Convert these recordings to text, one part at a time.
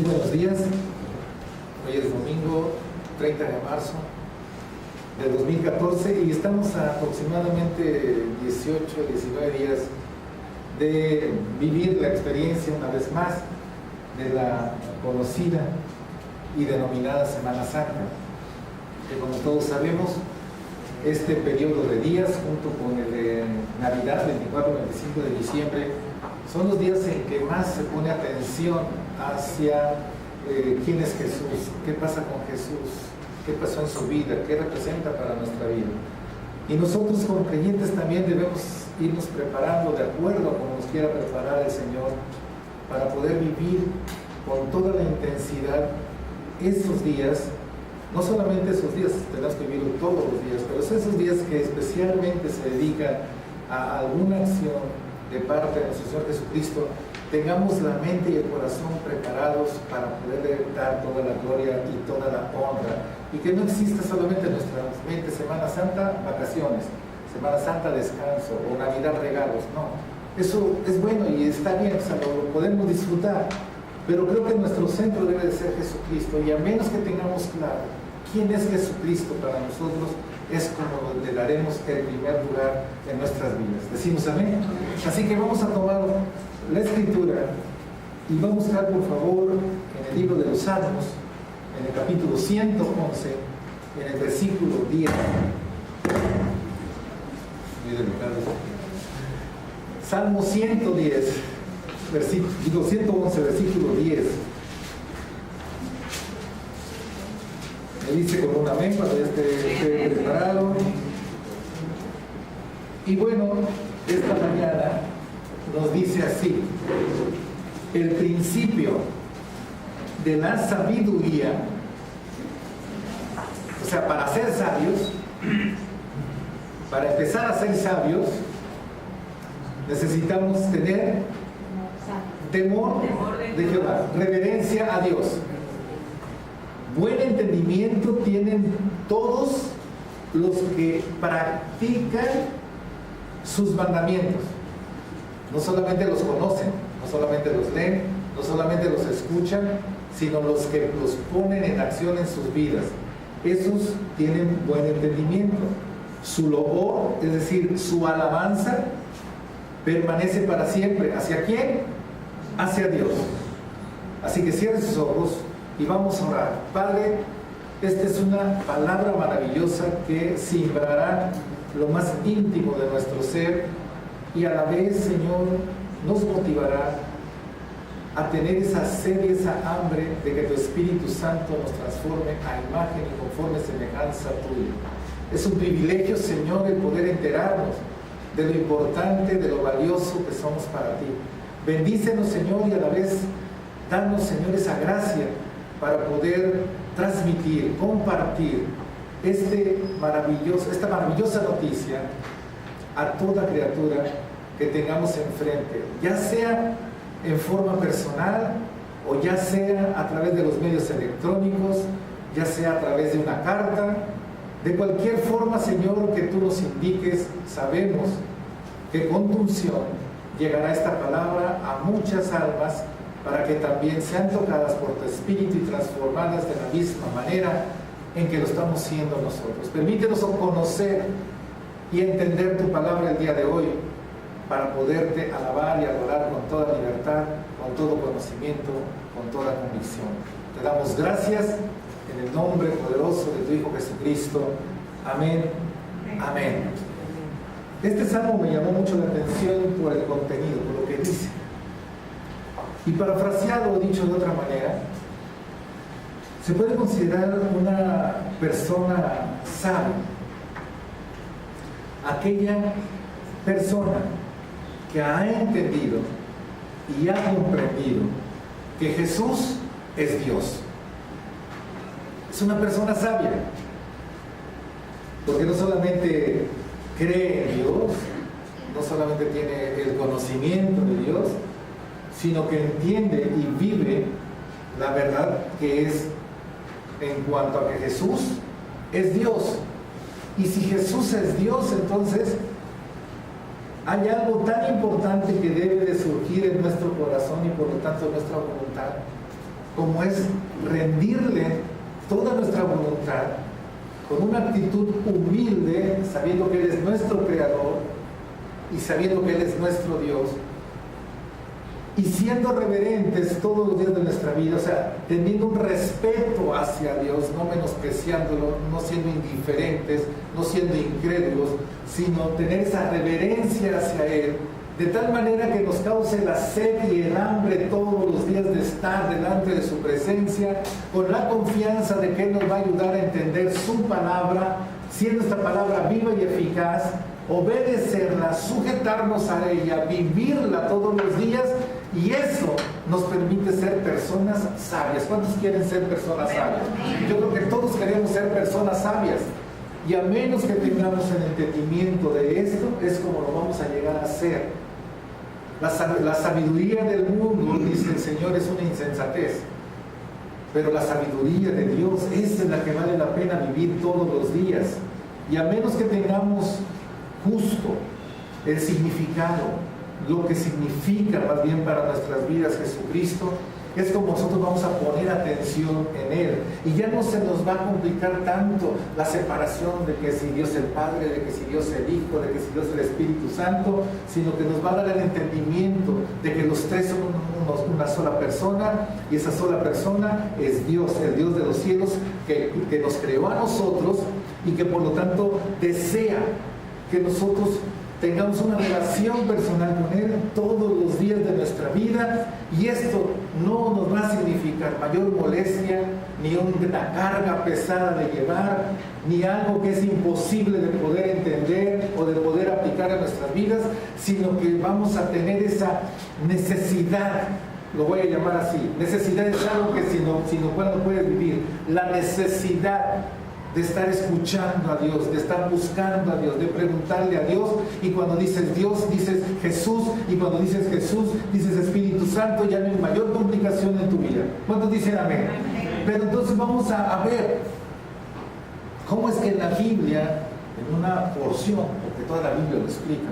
Muy buenos días. Hoy es domingo 30 de marzo de 2014 y estamos a aproximadamente 18, 19 días de vivir la experiencia una vez más de la conocida y denominada Semana Santa, que como todos sabemos, este periodo de días junto con el de Navidad, 24-25 de diciembre, son los días en que más se pone atención hacia quién es Jesús, qué pasa con Jesús, qué pasó en su vida, qué representa para nuestra vida. Y nosotros como creyentes también debemos irnos preparando de acuerdo a como nos quiera preparar el Señor para poder vivir con toda la intensidad esos días. No solamente esos días, tenemos que vivirlo todos los días, pero esos días que especialmente se dedican a alguna acción de parte de nuestro Señor Jesucristo, tengamos la mente y el corazón preparados para poder dar toda la gloria y toda la honra, y que no exista solamente en nuestra mente Semana Santa, vacaciones, Semana Santa, descanso, o Navidad, regalos. No, eso es bueno y está bien, o sea, lo podemos disfrutar, pero creo que nuestro centro debe de ser Jesucristo, y a menos que tengamos claro quién es Jesucristo para nosotros, es como le daremos el primer lugar en nuestras vidas. ¿Decimos amén? Así que vamos a tomar la Escritura y vamos a buscar, por favor, en el libro de los Salmos, en el capítulo 111, en el versículo 10. Salmo 110, 111, versículo 10. Me dice con un amén cuando ya esté preparado. Y bueno, esta mañana nos dice así: el principio de la sabiduría, o sea, para ser sabios, para empezar a ser sabios, necesitamos tener temor de Jehová, reverencia a Dios. Buen entendimiento tienen todos los que practican sus mandamientos. No solamente los conocen, no solamente los leen, no solamente los escuchan, sino los que los ponen en acción en sus vidas. Esos tienen buen entendimiento. Su loor, es decir, su alabanza, permanece para siempre. ¿Hacia quién? Hacia Dios. Así que cierren sus ojos y vamos a orar. Padre, esta es una palabra maravillosa que sembrará lo más íntimo de nuestro ser y a la vez, Señor, nos motivará a tener esa sed y esa hambre de que tu Espíritu Santo nos transforme a imagen y conforme semejanza tuya. Es un privilegio, Señor, el poder enterarnos de lo importante, de lo valioso que somos para ti. Bendícenos, Señor, y a la vez danos, Señor, esa gracia para poder transmitir, compartir esta maravillosa noticia a toda criatura que tengamos enfrente, ya sea en forma personal o ya sea a través de los medios electrónicos, ya sea a través de una carta. De cualquier forma, Señor, que tú nos indiques, sabemos que con tu unción llegará esta palabra a muchas almas para que también sean tocadas por tu Espíritu y transformadas de la misma manera en que lo estamos siendo nosotros. Permítenos conocer y entender tu palabra el día de hoy para poderte alabar y adorar con toda libertad, con todo conocimiento, con toda convicción. Te damos gracias en el nombre poderoso de tu Hijo Jesucristo. Amén. Amén. Este salmo me llamó mucho la atención por el contenido, por lo que dice. Y parafraseado o dicho de otra manera, se puede considerar una persona sabia aquella persona que ha entendido y ha comprendido que Jesús es Dios. Es una persona sabia, porque no solamente cree en Dios, no solamente tiene el conocimiento de Dios, sino que entiende y vive la verdad que es en cuanto a que Jesús es Dios. Y si Jesús es Dios, entonces hay algo tan importante que debe de surgir en nuestro corazón y por lo tanto en nuestra voluntad, como es rendirle toda nuestra voluntad con una actitud humilde, sabiendo que Él es nuestro Creador y sabiendo que Él es nuestro Dios, y siendo reverentes todos los días de nuestra vida, o sea, teniendo un respeto hacia Dios, no menospreciándolo, no siendo indiferentes, no siendo incrédulos, sino tener esa reverencia hacia Él, de tal manera que nos cause la sed y el hambre todos los días de estar delante de su presencia, con la confianza de que Él nos va a ayudar a entender su palabra, siendo esta palabra viva y eficaz, obedecerla, sujetarnos a ella, vivirla todos los días, y eso nos permite ser personas sabias. ¿Cuántos quieren ser personas sabias? Yo creo que todos queremos ser personas sabias, y a menos que tengamos el entendimiento de esto, es como lo vamos a llegar a ser. La sabiduría del mundo, dice el Señor, es una insensatez, pero la sabiduría de Dios, esa es la que vale la pena vivir todos los días. Y a menos que tengamos justo el significado, lo que significa más bien para nuestras vidas Jesucristo, es como nosotros vamos a poner atención en Él, y ya no se nos va a complicar tanto la separación de que si Dios el Padre, de que si Dios el Hijo, de que si Dios el Espíritu Santo, sino que nos va a dar el entendimiento de que los tres son una sola persona, y esa sola persona es Dios, el Dios de los cielos, que nos creó a nosotros, y que por lo tanto desea que nosotros tengamos una relación personal con Él todos los días de nuestra vida, y esto no nos va a significar mayor molestia, ni una carga pesada de llevar, ni algo que es imposible de poder entender o de poder aplicar a nuestras vidas, sino que vamos a tener esa necesidad, lo voy a llamar así, necesidad es algo que sin lo cual no puedes vivir, la necesidad de estar escuchando a Dios, de estar buscando a Dios, de preguntarle a Dios, y cuando dices Dios, dices Jesús, y cuando dices Jesús, dices Espíritu Santo, ya no hay mayor complicación en tu vida. ¿Cuántos dicen amén? Pero entonces vamos a ver cómo es que en la Biblia, en una porción, porque toda la Biblia lo explica,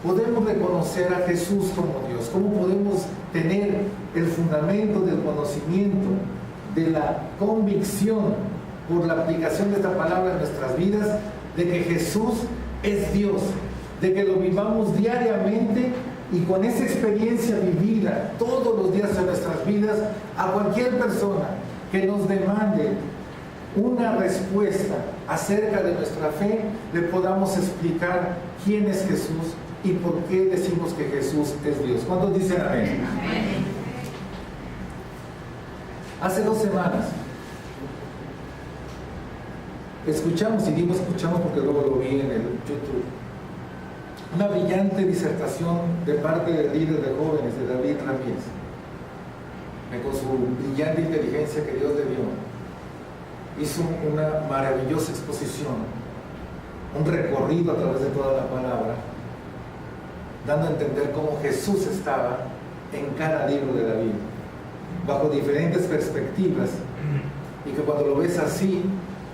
podemos reconocer a Jesús como Dios, cómo podemos tener el fundamento del conocimiento, de la convicción, por la aplicación de esta palabra en nuestras vidas, de que Jesús es Dios, de que lo vivamos diariamente, y con esa experiencia vivida todos los días de nuestras vidas, a cualquier persona que nos demande una respuesta acerca de nuestra fe, le podamos explicar quién es Jesús y por qué decimos que Jesús es Dios. ¿Cuántos dicen amén? Hace 2 semanas escuchamos, y digo escuchamos porque luego lo vi en el YouTube, una brillante disertación de parte del líder de jóvenes, de David Ramírez, que con su brillante inteligencia que Dios le dio, hizo una maravillosa exposición, un recorrido a través de toda la palabra, dando a entender cómo Jesús estaba en cada libro de la Biblia, bajo diferentes perspectivas, y que cuando lo ves así,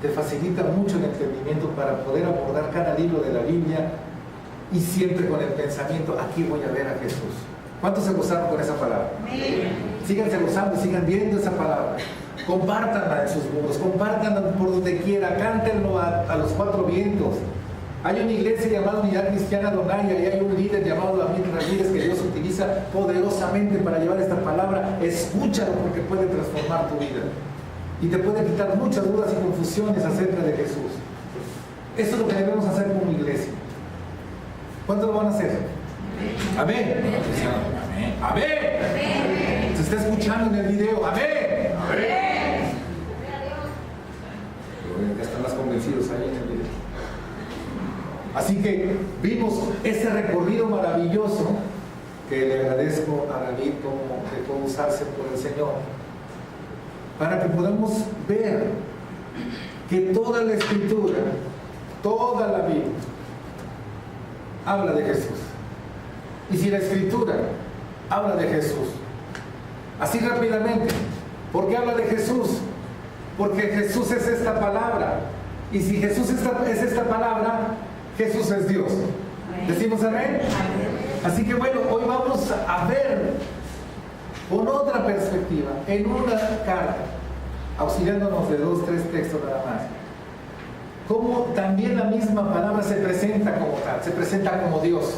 te facilita mucho el entendimiento para poder abordar cada libro de la Biblia, y siempre con el pensamiento, aquí voy a ver a Jesús. ¿Cuántos se gozaron con esa palabra? Síganse gozando, sigan viendo esa palabra. Compártanla en sus muros, compártanla por donde quiera, cántenlo a los 4 vientos. Hay una iglesia llamada Unidad Cristiana Donaya, y hay un líder llamado David Ramírez que Dios utiliza poderosamente para llevar esta palabra. Escúchalo, porque puede transformar tu vida y te puede quitar muchas dudas y confusiones acerca de Jesús. Esto es lo que debemos hacer como iglesia. ¿Cuántos lo van a hacer? Amén. Amén. Amén. Se está escuchando en el video. Amén. Amén. Ya están más convencidos ahí en el video. Así que vimos ese recorrido maravilloso, que le agradezco a David como dejó usarse por el Señor, para que podamos ver que toda la Escritura, toda la Biblia, habla de Jesús. Y si la Escritura habla de Jesús, así rápidamente, ¿por qué habla de Jesús? Porque Jesús es esta palabra. Y si Jesús es esta palabra, Jesús es Dios. ¿Decimos amén? Así que bueno, hoy vamos a ver con otra perspectiva, en una carta, auxiliándonos de 2, 3 textos nada más. Cómo también la misma palabra se presenta como tal, se presenta como Dios,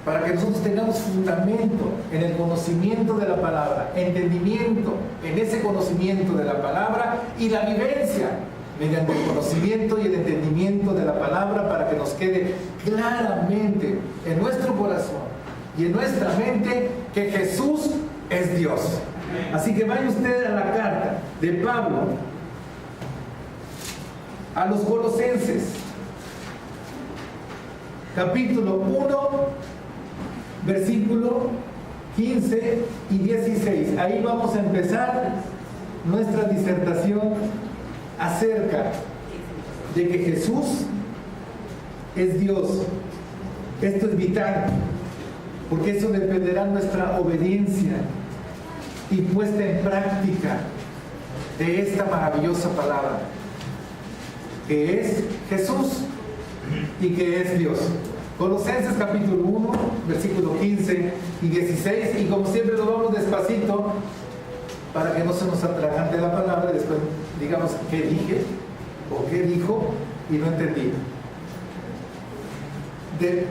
para que nosotros tengamos fundamento en el conocimiento de la palabra, entendimiento en ese conocimiento de la palabra y la vivencia mediante el conocimiento y el entendimiento de la palabra, para que nos quede claramente en nuestro corazón y en nuestra mente que Jesús es Dios. Así que vaya usted a la carta de Pablo a los Colosenses, capítulo 1, versículo 15 y 16. Ahí vamos a empezar nuestra disertación acerca de que Jesús es Dios. Esto es vital, porque eso dependerá de nuestra obediencia y puesta en práctica de esta maravillosa palabra, que es Jesús y que es Dios. Colosenses capítulo 1, versículo 15 y 16, y como siempre lo vamos despacito para que no se nos atragante la palabra y después digamos qué dije o qué dijo y no entendí.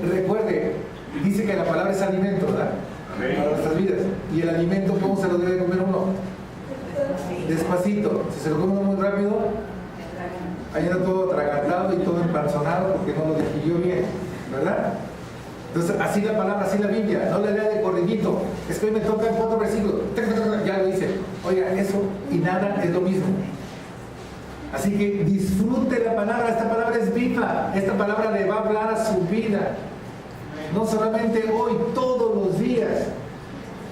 Recuerde, dice que la palabra es alimento, ¿verdad? Amén. Para nuestras vidas. Y el alimento, ¿cómo se lo debe comer uno? Despacito. Si se lo come uno muy rápido, ahí anda todo atragantado y todo empanzonado porque no lo digirió bien, ¿verdad? Entonces, así la palabra, así la Biblia, no la lea de corridito. Es que hoy me toca en 4 versículos, ya lo hice. Oiga, eso y nada es lo mismo. Así que disfrute la palabra. Esta palabra es viva. Esta palabra le va a hablar a su vida. No solamente hoy, todos los días,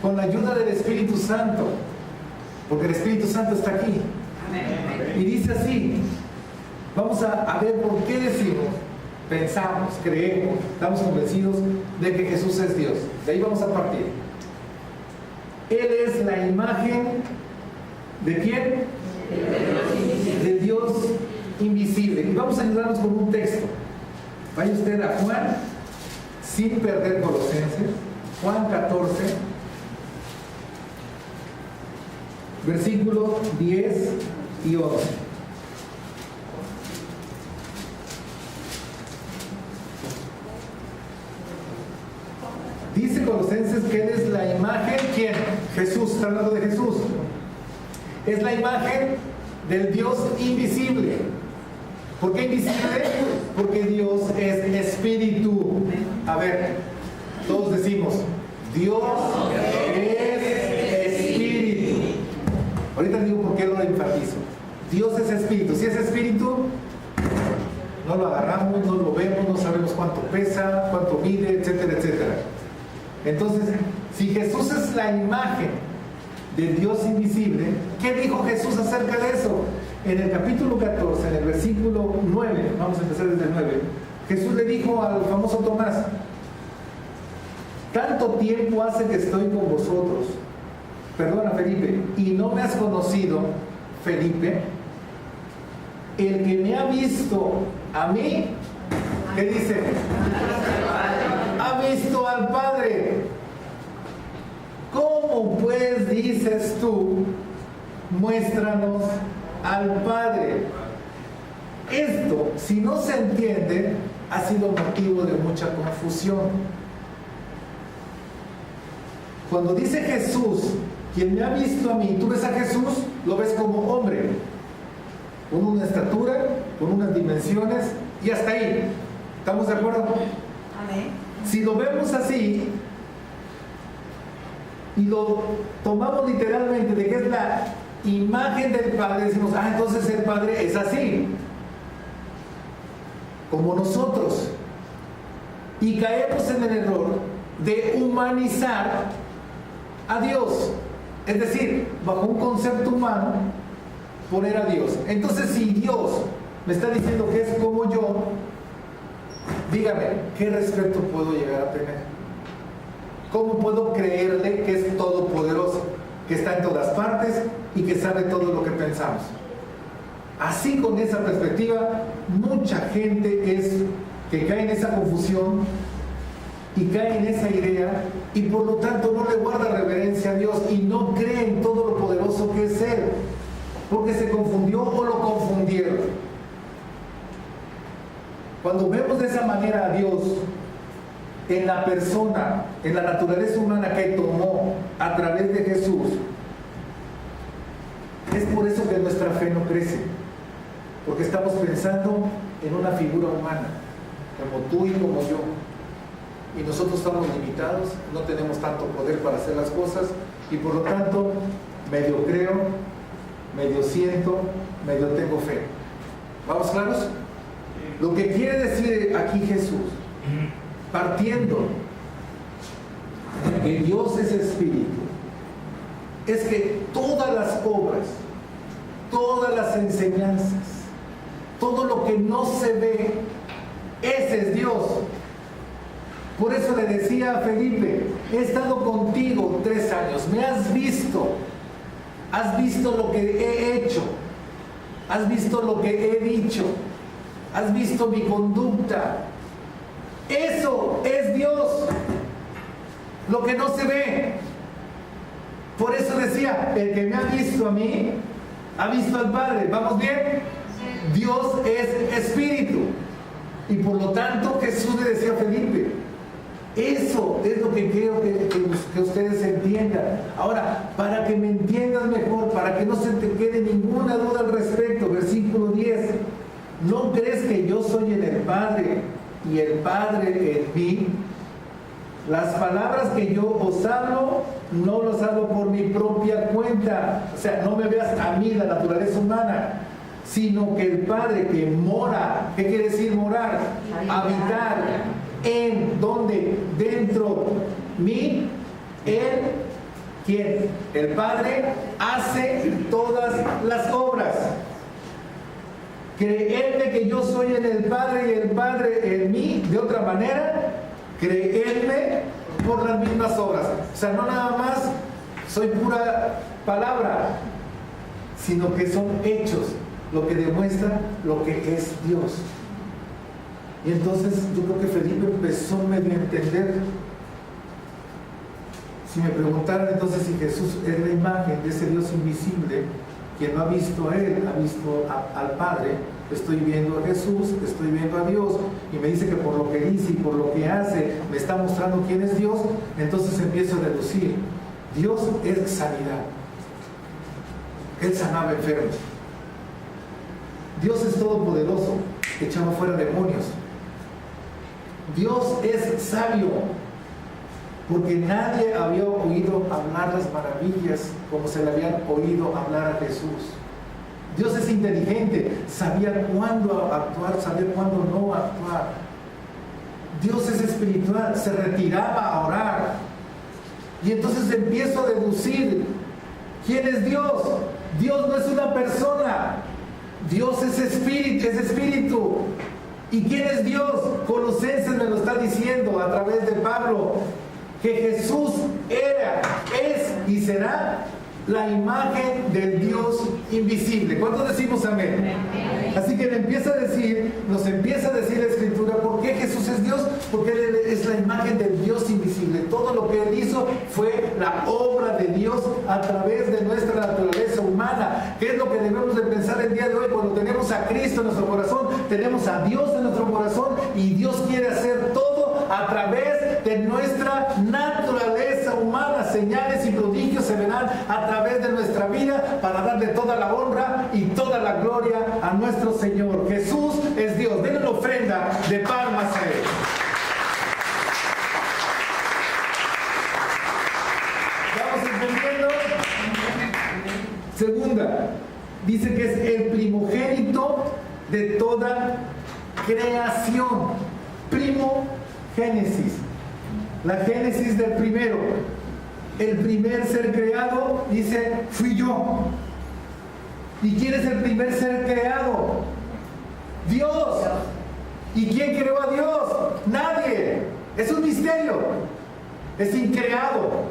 con la ayuda del Espíritu Santo, porque el Espíritu Santo está aquí. Y dice así, vamos a ver por qué decimos, pensamos, creemos, estamos convencidos de que Jesús es Dios. De ahí vamos a partir. Él es la imagen ¿de quién? De Dios invisible. Y vamos a ayudarnos con un texto. Vaya usted a Juan, sin perder Colosenses, Juan 14, versículos 10 y 11. Dice Colosenses que Él es la imagen, ¿quién? Jesús, está hablando de Jesús. Es la imagen del Dios invisible. ¿Por qué invisible? Porque Dios es espíritu. A ver, todos decimos, Dios es espíritu. Ahorita digo por qué lo enfatizo. Dios es espíritu. Si es espíritu, no lo agarramos, no lo vemos, no sabemos cuánto pesa, cuánto mide, etcétera, etcétera. Entonces, si Jesús es la imagen del Dios invisible, ¿qué dijo Jesús acerca de eso? En el capítulo 14, en el versículo 9, vamos a empezar desde el 9, Jesús le dijo al famoso Tomás: tanto tiempo hace que estoy con vosotros, perdona Felipe, y no me has conocido, Felipe. El que me ha visto a mí, ¿qué dice? Ha visto al Padre. ¿Cómo pues dices tú, muéstranos al Padre? Esto, si no se entiende, ha sido motivo de mucha confusión. Cuando dice Jesús, quien me ha visto a mí, tú ves a Jesús, lo ves como hombre, con una estatura, con unas dimensiones, y hasta ahí. ¿Estamos de acuerdo? Amén. Si lo vemos así y lo tomamos literalmente de que es la imagen del Padre, decimos, entonces el Padre es así, como nosotros, y caemos en el error de humanizar a Dios, es decir, bajo un concepto humano, poner a Dios. Entonces, si Dios me está diciendo que es como yo, dígame, ¿qué respeto puedo llegar a tener? ¿Cómo puedo creerle que es todopoderoso, que está en todas partes y que sabe todo lo que pensamos? Así, con esa perspectiva, mucha gente es que cae en esa confusión y cae en esa idea y por lo tanto no le guarda reverencia a Dios y no cree en todo lo poderoso que es Él, porque se confundió o lo confundieron. Cuando vemos de esa manera a Dios en la persona, en la naturaleza humana que tomó a través de Jesús, es por eso que nuestra fe no crece, porque estamos pensando en una figura humana, como tú y como yo, y nosotros estamos limitados, no tenemos tanto poder para hacer las cosas, y por lo tanto medio creo, medio siento, medio tengo fe. ¿Vamos claros? Lo que quiere decir aquí Jesús, partiendo de que Dios es espíritu, es que todas las obras, todas las enseñanzas, todo lo que no se ve, ese es Dios. Por eso le decía a Felipe, he estado contigo 3 años, me has visto lo que he hecho, has visto lo que he dicho, has visto mi conducta. Eso es Dios, lo que no se ve. Por eso decía, el que me ha visto a mí, ha visto al Padre. ¿Vamos bien? Dios es espíritu. Y por lo tanto Jesús le decía a Felipe, eso es lo que quiero que ustedes entiendan. Ahora, para que me entiendas mejor, para que no se te quede ninguna duda al respecto, versículo 10, ¿no crees que yo soy en el Padre y el Padre en mí? Las palabras que yo os hablo, no los hablo por mi propia cuenta. O sea, no me veas a mí, la naturaleza humana, sino que el Padre que mora, ¿qué quiere decir morar? Habitar. ¿En dónde? Dentro mí, Él, ¿quién? El Padre hace todas las obras. Creedme que yo soy en el Padre y el Padre en mí, de otra manera, creedme por las mismas obras. O sea, no nada más soy pura palabra, sino que son hechos, lo que demuestra lo que es Dios. Y entonces yo creo que Felipe empezó medio a entender. Si me preguntaran entonces si Jesús es la imagen de ese Dios invisible, quien no ha visto a Él, ha visto al Padre, estoy viendo a Jesús, estoy viendo a Dios, y me dice que por lo que dice y por lo que hace, me está mostrando quién es Dios, entonces empiezo a deducir, Dios es sanidad. Él sanaba enfermos. Dios es todopoderoso, echaba fuera demonios. Dios es sabio, porque nadie había oído hablar las maravillas como se le habían oído hablar a Jesús. Dios es inteligente, sabía cuándo actuar, sabía cuándo no actuar. Dios es espiritual, se retiraba a orar. Y entonces empiezo a deducir, ¿quién es Dios? Dios no es una persona, Dios es espíritu. ¿Y quién es Dios? Colosenses me lo está diciendo a través de Pablo, que Jesús era, es y será la imagen del Dios invisible. ¿Cuántos decimos amén? Así que nos empieza a decir la Escritura, ¿por qué Jesús es Dios? Porque Él es la imagen del Dios invisible. Todo lo que Él hizo fue la obra de Dios a través de nuestra naturaleza humana. ¿Qué es lo que debemos de pensar el día de hoy? Cuando tenemos a Cristo en nuestro corazón, tenemos a Dios en nuestro corazón, y Dios quiere hacer todo a través de nuestra naturaleza humana. Señales y prodigios se verán a través de nuestra vida para darle toda la honra y toda la gloria a nuestro Señor. Jesús es Dios. Denle la ofrenda de palmas a Él. ¿Vamos entendiendo? Segunda, dice que es el primogénito de toda creación. Primogénesis. La génesis del primero. El primer ser creado, dice, fui yo. ¿Y quién es el primer ser creado? Dios. ¿Y quién creó a Dios? Nadie. Es un misterio. Es increado.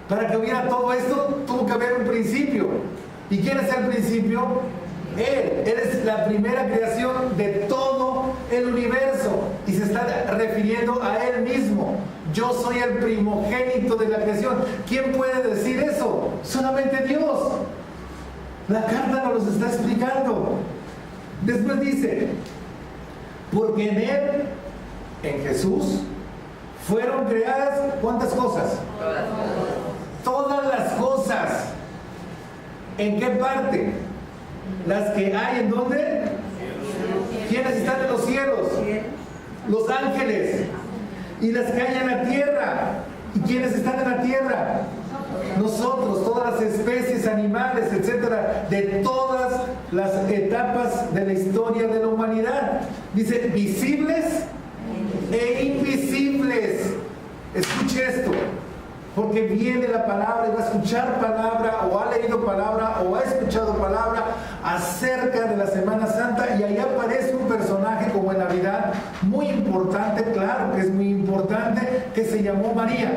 Para que hubiera todo esto, tuvo que haber un principio. ¿Y quién es el principio? Él. Él es la primera creación de todo el universo. Y se está refiriendo a Él mismo. Yo soy el primogénito de la creación. ¿Quién puede decir eso? Solamente Dios. La carta nos los está explicando. Después dice, porque en Él, en Jesús, fueron creadas, ¿cuántas cosas? Todas las cosas. ¿En qué parte? Las que hay, ¿en dónde? ¿Quiénes están en los cielos? Los ángeles. Y las que hay en la tierra. ¿Y quiénes están en la tierra? Nosotros, todas las especies animales, etcétera, de todas las etapas de la historia de la humanidad. Dice, visibles e invisibles. Escuche esto, porque viene la palabra y va a escuchar palabra, o ha leído palabra, o ha escuchado palabra acerca de la Semana Santa, y ahí aparece un personaje como en Navidad, muy importante, claro que es muy importante, que se llamó María.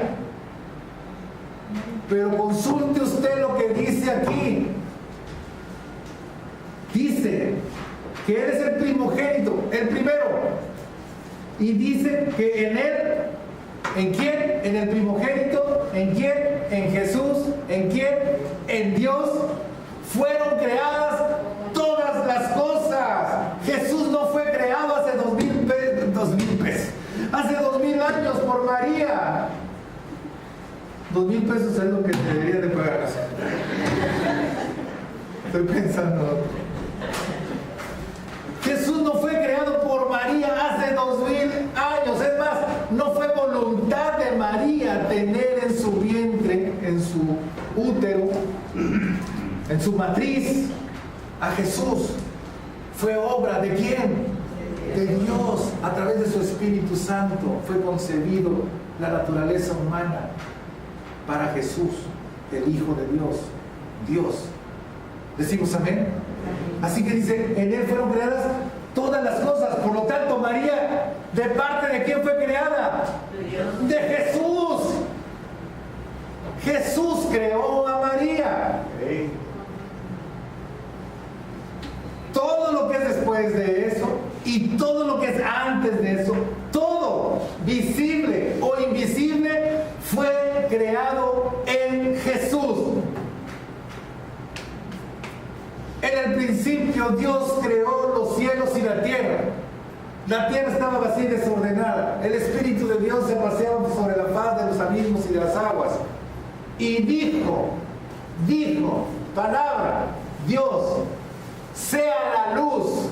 Pero consulte usted lo que dice aquí. Dice que Él es el primogénito, el primero. Y dice que en Él, ¿en quién? En el primogénito, ¿en quién? En Jesús, ¿en quién? En Dios, fueron creadas todas las cosas. Jesús no fue creado hace 2000 pesos, hace 2000 años por María. 2,000 pesos es lo que te debería de pagar. Estoy pensando. Jesús no fue creado por María hace 2000 años. Es más, no fue voluntad de María tener en su vientre, en su útero, en su matriz, a Jesús. Fue obra ¿de quién? De Dios. A través de su Espíritu Santo fue concebido la naturaleza humana para Jesús, el Hijo de Dios, Dios. ¿Decimos amén? Así que dice, en Él fueron creadas todas las cosas. Por lo tanto, María, ¿de parte de quién fue creada? De Jesús. Jesús creó a María. Todo lo que es después de eso y todo lo que es antes de eso, todo, visible o invisible, fue creado en Jesús. En el principio Dios creó los cielos y la tierra. La tierra estaba vacía y desordenada. El Espíritu de Dios se paseaba sobre la faz de los abismos y de las aguas. Y dijo, palabra, Dios, sea la luz.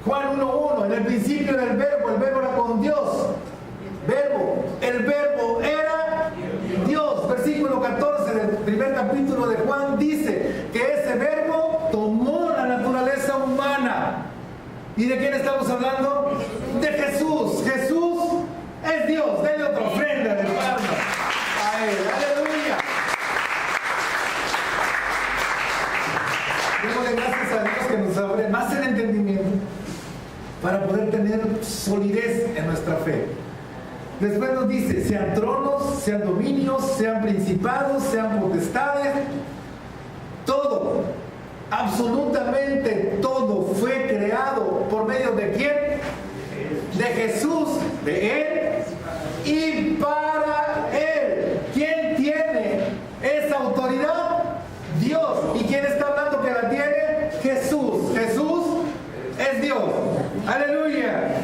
Juan 1:1, en el principio era el verbo era con Dios. El verbo era Dios. Versículo 14 del primer capítulo de Juan dice que ese verbo tomó la naturaleza humana. ¿Y de quién estamos hablando? De Jesús. Jesús es Dios. Denle otra ofrenda de palmas a Él. Aleluya. Démosle gracias a Dios que nos abre más el entendimiento para poder tener solidez en nuestra fe. Después nos dice, sean tronos, sean dominios, sean principados, sean potestades, todo, absolutamente todo fue creado por medio de ¿quién? De Jesús, de Él y para Él. ¿Quién tiene esa autoridad? Dios. ¿Y quién está hablando que la tiene? Jesús. Jesús es Dios. Aleluya.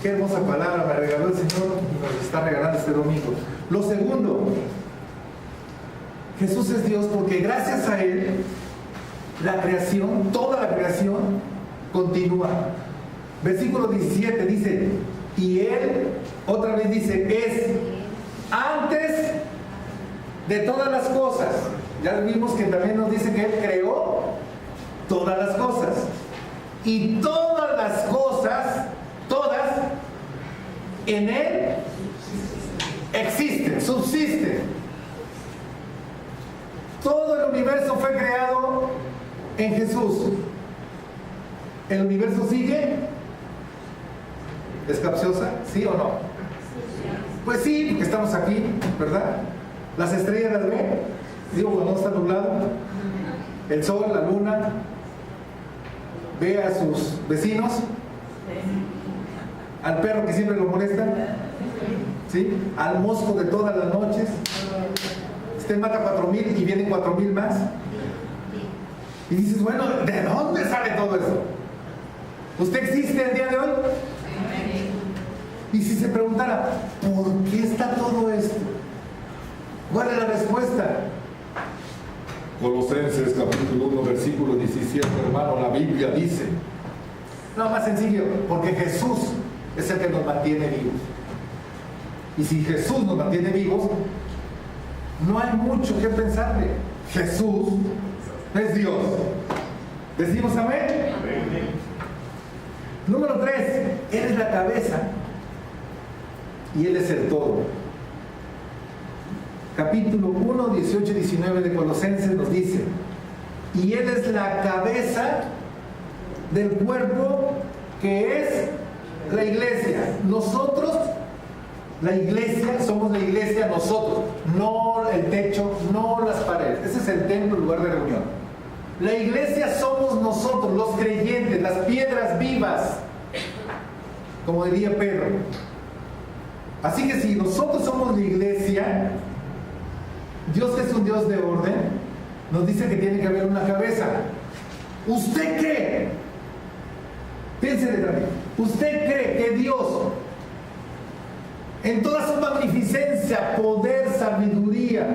Qué hermosa palabra me regaló el Señor y nos está regalando este domingo. Lo segundo, Jesús es Dios porque gracias a Él la creación, toda la creación continúa. Versículo 17 dice, y Él, otra vez dice, es antes de todas las cosas. Ya vimos que también nos dice que Él creó todas las cosas. Y todas las cosas, todas, en Él existen, subsisten. Todo el universo fue creado en Jesús. ¿El universo sigue? ¿Es capciosa? ¿Sí o no? Pues sí, porque estamos aquí, ¿verdad? Las estrellas las ven. Digo, cuando no está nublado. El sol, la luna. Ve a sus vecinos Al perro que siempre lo molesta, ¿sí? Al mosco de todas las noches. Usted mata 4,000 y vienen 4,000 más. Y dices, bueno, ¿de dónde sale todo eso? ¿Usted existe el día de hoy? Y si se preguntara, ¿por qué está todo esto? ¿Cuál es la respuesta? Colosenses capítulo 1 versículo 17, hermano, la Biblia dice, no, más sencillo, porque Jesús es el que nos mantiene vivos. Y si Jesús nos mantiene vivos, no hay mucho que pensarle. Jesús es Dios. ¿Decimos amén? Número 3, Él es la cabeza y Él es el todo. Capítulo 1, 18 y 19 de Colosenses nos dice, y Él es la cabeza del cuerpo que es la iglesia. Nosotros, la iglesia, somos la iglesia nosotros, no el techo, no las paredes. Ese es el templo, el lugar de reunión. La iglesia somos nosotros, los creyentes, las piedras vivas, como diría Pedro. Así que si nosotros somos la iglesia, Dios, que es un Dios de orden, nos dice que tiene que haber una cabeza. ¿Usted cree? Piénsele también. ¿Usted cree que Dios, en toda su magnificencia, poder, sabiduría,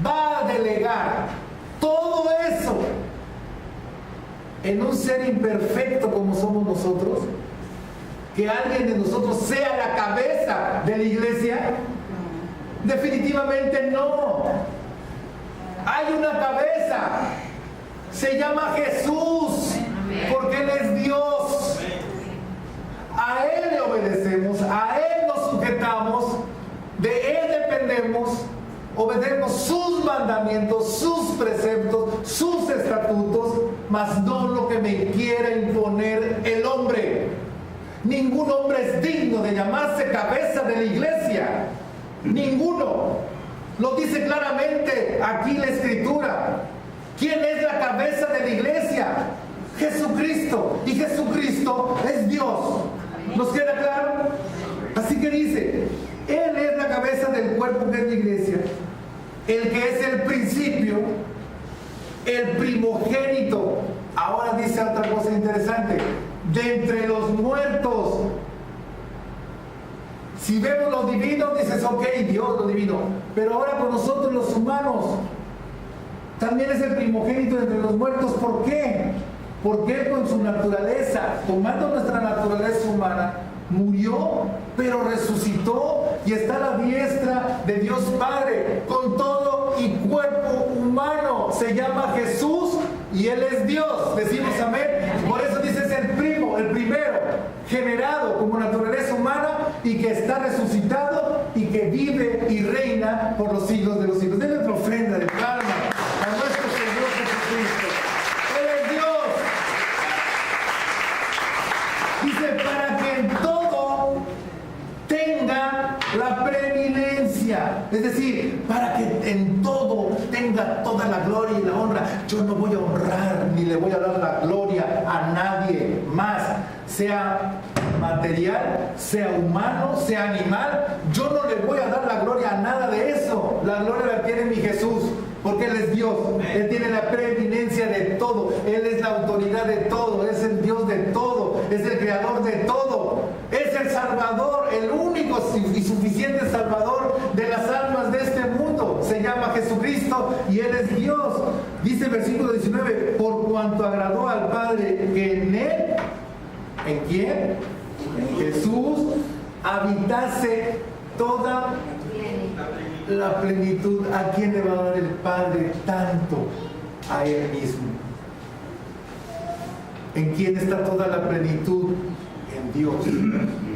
va a delegar todo eso en un ser imperfecto como somos nosotros? ¿Que alguien de nosotros sea la cabeza de la iglesia? Definitivamente no. Hay una cabeza, se llama Jesús, porque Él es Dios. A Él le obedecemos, a Él nos sujetamos, de Él dependemos, obedecemos sus mandamientos, sus preceptos, sus estatutos, mas no lo que me quiera imponer el hombre. Ningún hombre es digno de llamarse cabeza de la iglesia. Ninguno. Lo dice claramente aquí la Escritura. ¿Quién es la cabeza de la iglesia? Jesucristo. Y Jesucristo es Dios. ¿Nos queda claro? Así que dice, Él es la cabeza del cuerpo que es la iglesia, el que es el principio, el primogénito. Ahora dice otra cosa interesante, de entre los muertos. Si vemos lo divino, dices, ok, Dios lo divino. Pero ahora con nosotros los humanos, también es el primogénito entre los muertos. ¿Por qué? Porque Él con su naturaleza, tomando nuestra naturaleza humana, murió, pero resucitó y está a la diestra de Dios Padre, con todo y cuerpo humano. Se llama Jesús y Él es Dios. Decimos amén. Por eso dice, es el primero, generado como naturaleza humana y que está resucitado y que vive y reina por los siglos de los siglos. Denle otra ofrenda de palma a nuestro Señor Jesucristo. Él es Dios. Dice, para que en todo tenga la preeminencia. Es decir, para que en todo tenga toda la gloria y la honra. Yo no voy a honrar ni le voy a dar la gloria a nadie más, sea material, sea humano, sea animal. Yo no le voy a dar la gloria a nada de eso. La gloria la tiene mi Jesús, porque Él es Dios. Él tiene la preeminencia de todo. Él es la autoridad de todo. Es el Dios de todo. Es el creador de todo. Es el Salvador, el único y suficiente Salvador de las almas de este mundo. Se llama Jesucristo y Él es Dios. Dice el versículo 19, por cuanto agradó al Padre que en Él, ¿en quién? En Jesús habitase toda la plenitud. ¿A quién le va a dar el Padre tanto? A Él mismo. ¿En quién está toda la plenitud? En Dios.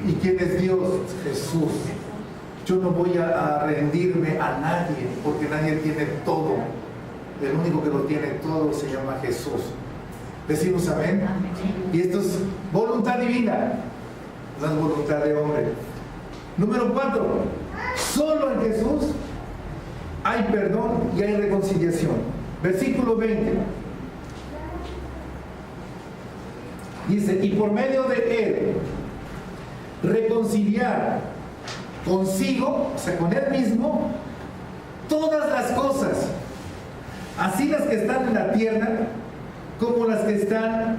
¿Y quién es Dios? Jesús. Yo no voy a rendirme a nadie, porque nadie tiene todo. El único que lo tiene todo se llama Jesús. Decimos amén. Y esto es voluntad divina, no es voluntad de hombre. Número 4, solo en Jesús hay perdón y hay reconciliación. Versículo 20. Dice, y por medio de él reconciliar consigo, o sea, con él mismo, todas las cosas, así las que están en la tierra como las que están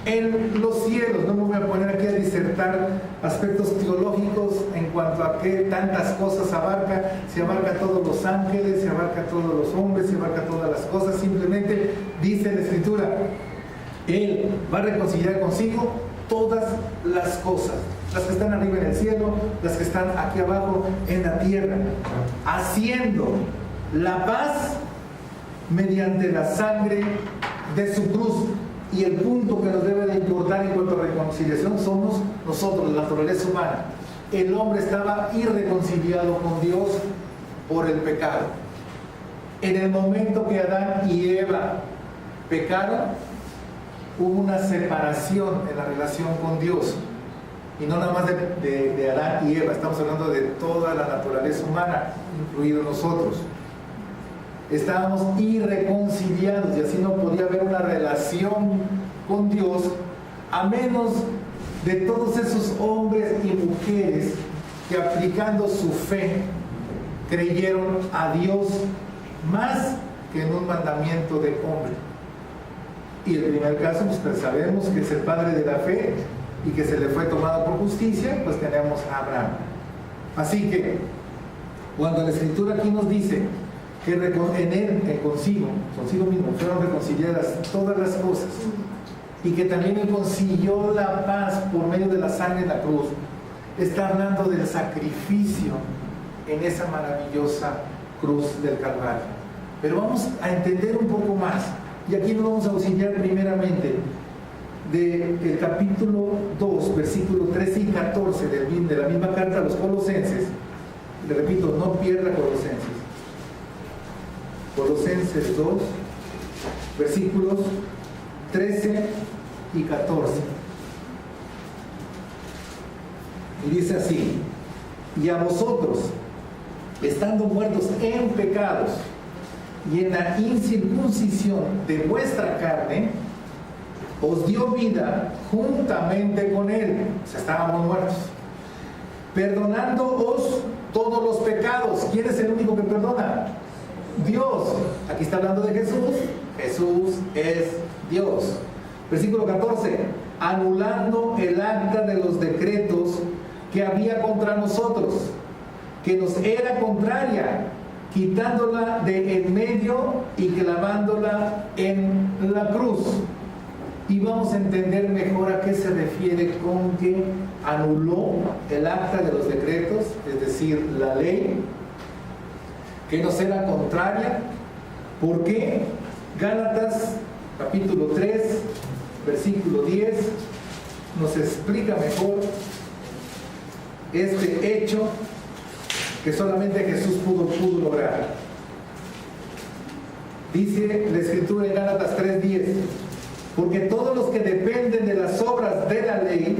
en los cielos. No me voy a poner aquí a disertar aspectos teológicos en cuanto a qué tantas cosas abarca, si abarca a todos los ángeles, si abarca a todos los hombres, si abarca a todas las cosas. Simplemente dice la Escritura, él va a reconciliar consigo todas las cosas, las que están arriba en el cielo, las que están aquí abajo en la tierra, haciendo la paz mediante la sangre de su cruz. Y el punto que nos debe de importar en cuanto a reconciliación somos nosotros, la naturaleza humana. El hombre estaba irreconciliado con Dios por el pecado. En el momento que Adán y Eva pecaron, hubo una separación en la relación con Dios. Y no nada más de Adán y Eva, estamos hablando de toda la naturaleza humana, incluidos nosotros. Estábamos irreconciliados y así no podía haber una relación con Dios a menos de todos esos hombres y mujeres que aplicando su fe creyeron a Dios más que en un mandamiento de hombre. Y el primer caso, pues sabemos que es el padre de la fe y que se le fue tomado por justicia, pues tenemos a Abraham. Así que cuando la Escritura aquí nos dice que en él, consigo mismo, fueron reconciliadas todas las cosas, y que también él consiguió la paz por medio de la sangre en la cruz, está hablando del sacrificio en esa maravillosa cruz del Calvario. Pero vamos a entender un poco más, y aquí nos vamos a auxiliar primeramente del capítulo 2, versículos 13 y 14 de la misma carta a los Colosenses. Le repito, no pierda Colosenses. Colosenses 2, versículos 13 y 14. Y dice así: y a vosotros, estando muertos en pecados y en la incircuncisión de vuestra carne, os dio vida juntamente con él, o sea, estábamos muertos, perdonándoos todos los pecados. ¿Quién es el único que perdona? Dios. Aquí está hablando de Jesús. Jesús es Dios. Versículo 14: anulando el acta de los decretos que había contra nosotros, que nos era contraria, quitándola de en medio y clavándola en la cruz. Y vamos a entender mejor a qué se refiere con que anuló el acta de los decretos, es decir, la ley, que nos era contraria. ¿Por qué? Gálatas capítulo 3, versículo 10 nos explica mejor este hecho que solamente Jesús pudo lograr. Dice la Escritura en Gálatas 3:10: porque todos los que dependen de las obras de la ley,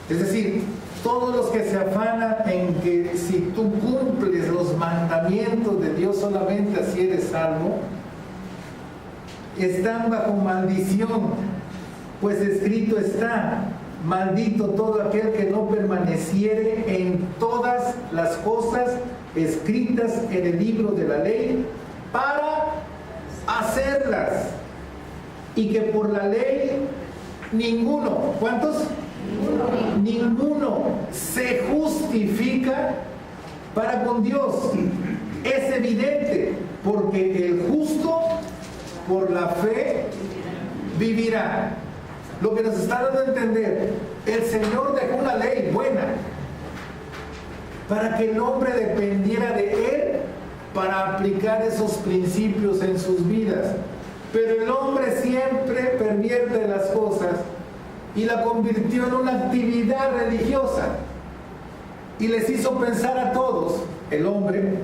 es decir, todos los que se afanan en que si tú cumples los mandamientos de Dios solamente así eres salvo, están bajo maldición, pues escrito está: maldito todo aquel que no permaneciere en todas las cosas escritas en el libro de la ley para hacerlas. Y que por la ley ninguno, ¿cuántos? Ninguno se justifica para con Dios. Es evidente, porque el justo por la fe vivirá. Lo que nos está dando a entender, el Señor dejó una ley buena para que el hombre dependiera de Él para aplicar esos principios en sus vidas. Pero el hombre siempre pervierte las cosas y la convirtió en una actividad religiosa, y les hizo pensar a todos, el hombre,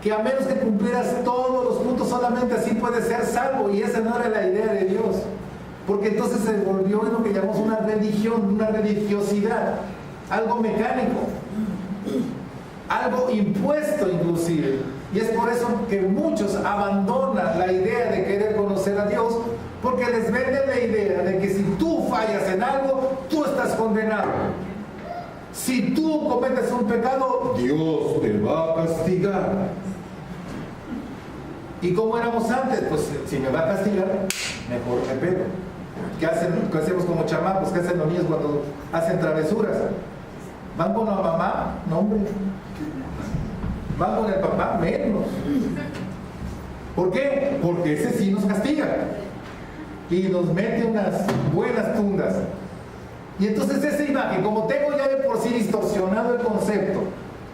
que a menos que cumplieras todos los puntos solamente así puedes ser salvo, y esa no era la idea de Dios, porque entonces se volvió en lo que llamamos una religión, una religiosidad, algo mecánico, algo impuesto inclusive. Y es por eso que muchos abandonan la idea de querer conocer a Dios, Porque les venden la idea de que si tú fallas en algo, tú estás condenado. Si tú cometes un pecado, Dios te va a castigar. ¿Y cómo éramos antes? Pues si me va a castigar, mejor me pego. ¿Qué hacemos como chamacos? ¿Qué hacen los niños cuando hacen travesuras? ¿Van con la mamá? No, hombre. ¿Van con el papá? Menos. ¿Por qué? Porque ese sí nos castiga y nos mete unas buenas tundas. Y entonces esa imagen, como tengo ya de por sí distorsionado el concepto,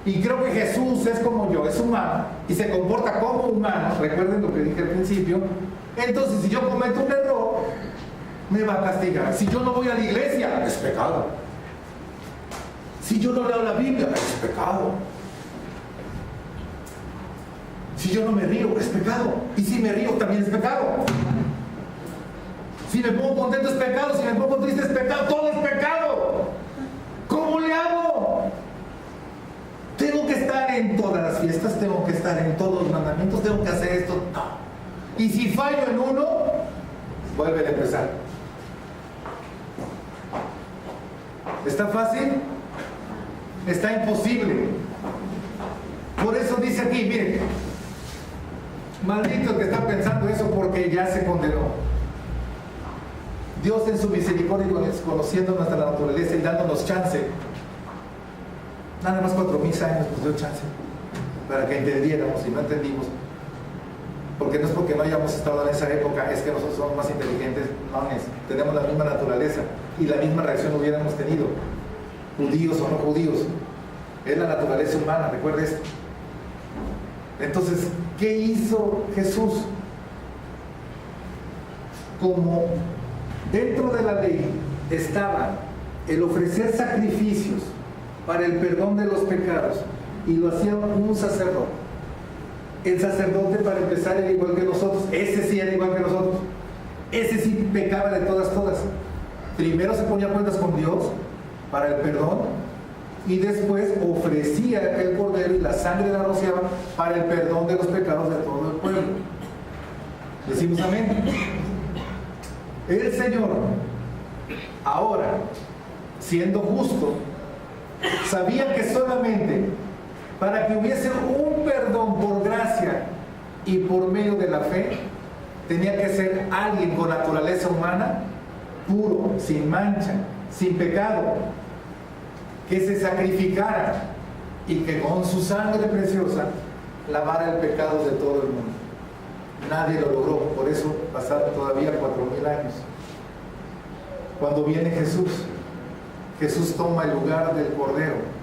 y creo que Jesús es como yo, es humano y se comporta como humano, recuerden lo que dije al principio, entonces si yo cometo un error, me va a castigar. Si yo no voy a la iglesia, es pecado. Si yo no leo la Biblia, es pecado. Si yo no me río, es pecado. Y si me río, también es pecado. Si me pongo contento, es pecado. Si me pongo triste, es pecado. Todo es pecado. ¿Cómo le hago? Tengo que estar en todas las fiestas, tengo que estar en todos los mandamientos, tengo que hacer esto. No. Y si fallo en uno, vuelve a empezar. ¿Está fácil? Está imposible. Por eso dice aquí, miren, maldito el que está pensando eso porque ya se condenó. Dios en su misericordia, conociendo nuestra naturaleza y dándonos chance, nada más 4,000 años nos dio chance para que entendiéramos y no entendimos. Porque no es porque no hayamos estado en esa época, es que nosotros somos más inteligentes, no es. Tenemos la misma naturaleza y la misma reacción hubiéramos tenido, judíos o no judíos. Es la naturaleza humana, recuerda esto. Entonces, ¿qué hizo Jesús? Como dentro de la ley estaba el ofrecer sacrificios para el perdón de los pecados, y lo hacía un sacerdote. El sacerdote, para empezar, era igual que nosotros. Ese sí era igual que nosotros. Ese sí pecaba de todas. Primero se ponía cuentas con Dios para el perdón, y después ofrecía el cordero y la sangre la rociaba para el perdón de los pecados de todo el pueblo. Decimos amén. El Señor, ahora, siendo justo, sabía que solamente para que hubiese un perdón por gracia y por medio de la fe, tenía que ser alguien con naturaleza humana, puro, sin mancha, sin pecado, que se sacrificara y que con su sangre preciosa lavara el pecado de todo el mundo. Nadie lo logró, por eso pasaron todavía 4,000 años. Cuando viene Jesús toma el lugar del Cordero.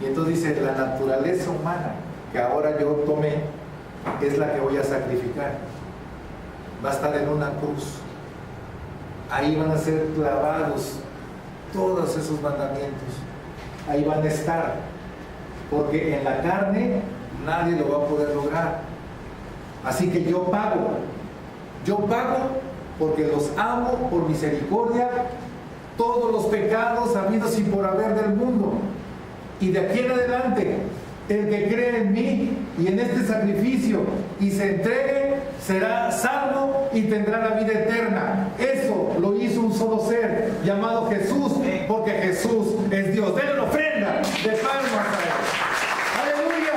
Y entonces dice, la naturaleza humana que ahora yo tomé es la que voy a sacrificar. Va a estar en una cruz. Ahí van a ser clavados todos esos mandamientos. Ahí van a estar. Porque en la carne nadie lo va a poder lograr. Así que yo pago porque los amo por misericordia, todos los pecados habidos y por haber del mundo. Y de aquí en adelante, el que cree en mí y en este sacrificio y se entregue, será salvo y tendrá la vida eterna. Eso lo hizo un solo ser llamado Jesús, porque Jesús es Dios. Denle una ofrenda de palmas a Él. ¡Aleluya!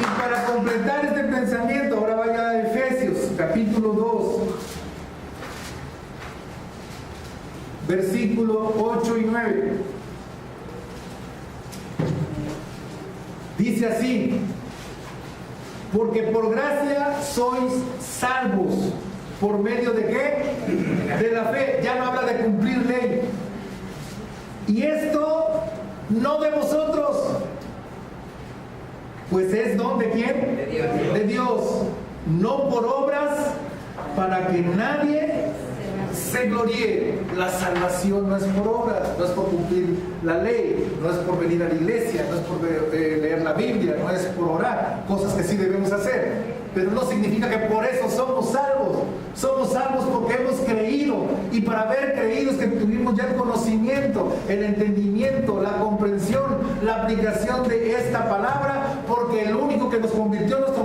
Y para completar este pensamiento, ahora vaya a Efesios, capítulo 2. Versículo 8 y 9. Dice así: porque por gracia sois salvos. ¿Por medio de qué? De la fe. Ya no habla de cumplir ley. Y esto no de vosotros, pues es don de ¿quién? De Dios. De Dios. No por obras, para que nadie se gloríe. La salvación no es por obras, no es por cumplir la ley, no es por venir a la iglesia, no es por leer la Biblia, no es por orar, cosas que sí debemos hacer, pero no significa que por eso somos salvos. Somos salvos porque hemos creído, y para haber creído es que tuvimos ya el conocimiento, el entendimiento, la comprensión, la aplicación de esta palabra, porque el único que nos convirtió en nuestro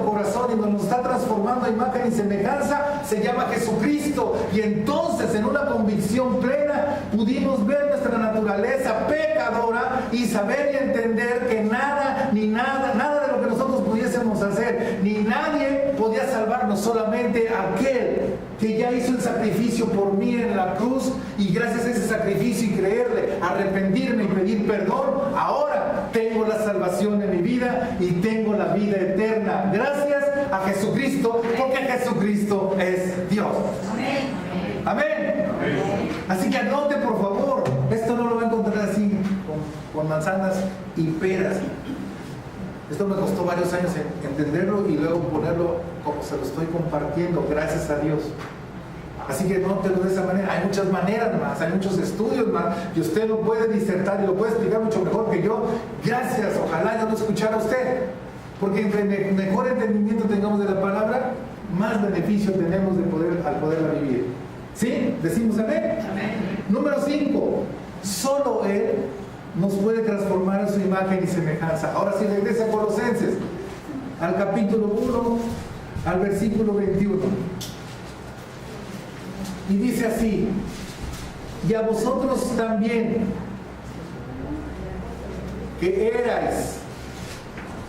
y nos está transformando a imagen y semejanza, se llama Jesucristo. Y entonces, en una convicción plena, pudimos ver nuestra naturaleza pecadora y saber y entender que nada, ni nada, nada de lo que nosotros pudiésemos hacer, ni nadie podía salvarnos, solamente aquel que ya hizo el sacrificio por mí en la cruz, y gracias a ese sacrificio y creerle, arrepentirme y pedir perdón, ahora tengo la salvación en mi vida y tengo la vida eterna gracias a Jesucristo, porque Jesucristo es Dios. Amén. Amén. Así que anote, por favor, esto no lo va a encontrar así con manzanas y peras. Esto me costó varios años entenderlo y luego ponerlo como se lo estoy compartiendo, gracias a Dios. Así que no te lo de esa manera. Hay muchas maneras más, hay muchos estudios más, y usted lo puede disertar y lo puede explicar mucho mejor que yo. Gracias, ojalá yo lo escuchara a usted, porque entre mejor entendimiento tengamos de la palabra, más beneficio tenemos al poderla vivir. ¿Sí? ¿Decimos amén? Amén. Número 5. Solo Él nos puede transformar en su imagen y semejanza. Ahora sí, regresa a Colosenses, al capítulo 1, al versículo 21. Y dice así: y a vosotros también, que erais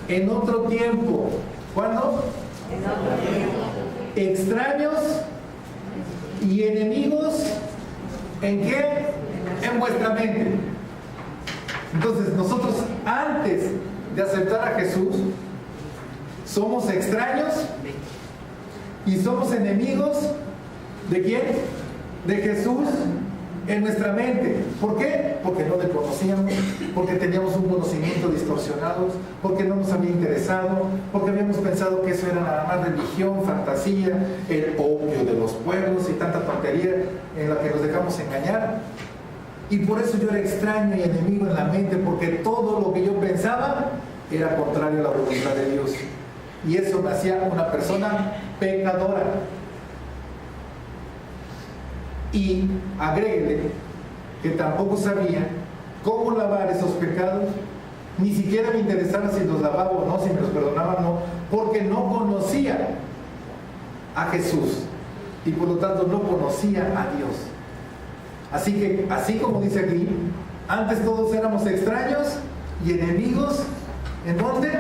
en otro tiempo, ¿cuándo? En otro tiempo. Extraños y enemigos, ¿en qué? En vuestra mente. Entonces, nosotros antes de aceptar a Jesús, somos extraños y somos enemigos. ¿De quién? De Jesús en nuestra mente. ¿Por qué? Porque no le conocíamos, porque teníamos un conocimiento distorsionado, porque no nos había interesado, porque habíamos pensado que eso era nada más religión, fantasía, el opio de los pueblos y tanta tontería en la que nos dejamos engañar. Y por eso yo era extraño y enemigo en la mente, porque todo lo que yo pensaba era contrario a la voluntad de Dios. Y eso me hacía una persona pecadora. Y agréguele que tampoco sabía cómo lavar esos pecados, ni siquiera me interesaba si los lavaba o no, si me los perdonaba o no, porque no conocía a Jesús y por lo tanto no conocía a Dios. Así que, así como dice aquí, antes todos éramos extraños y enemigos. ¿En dónde?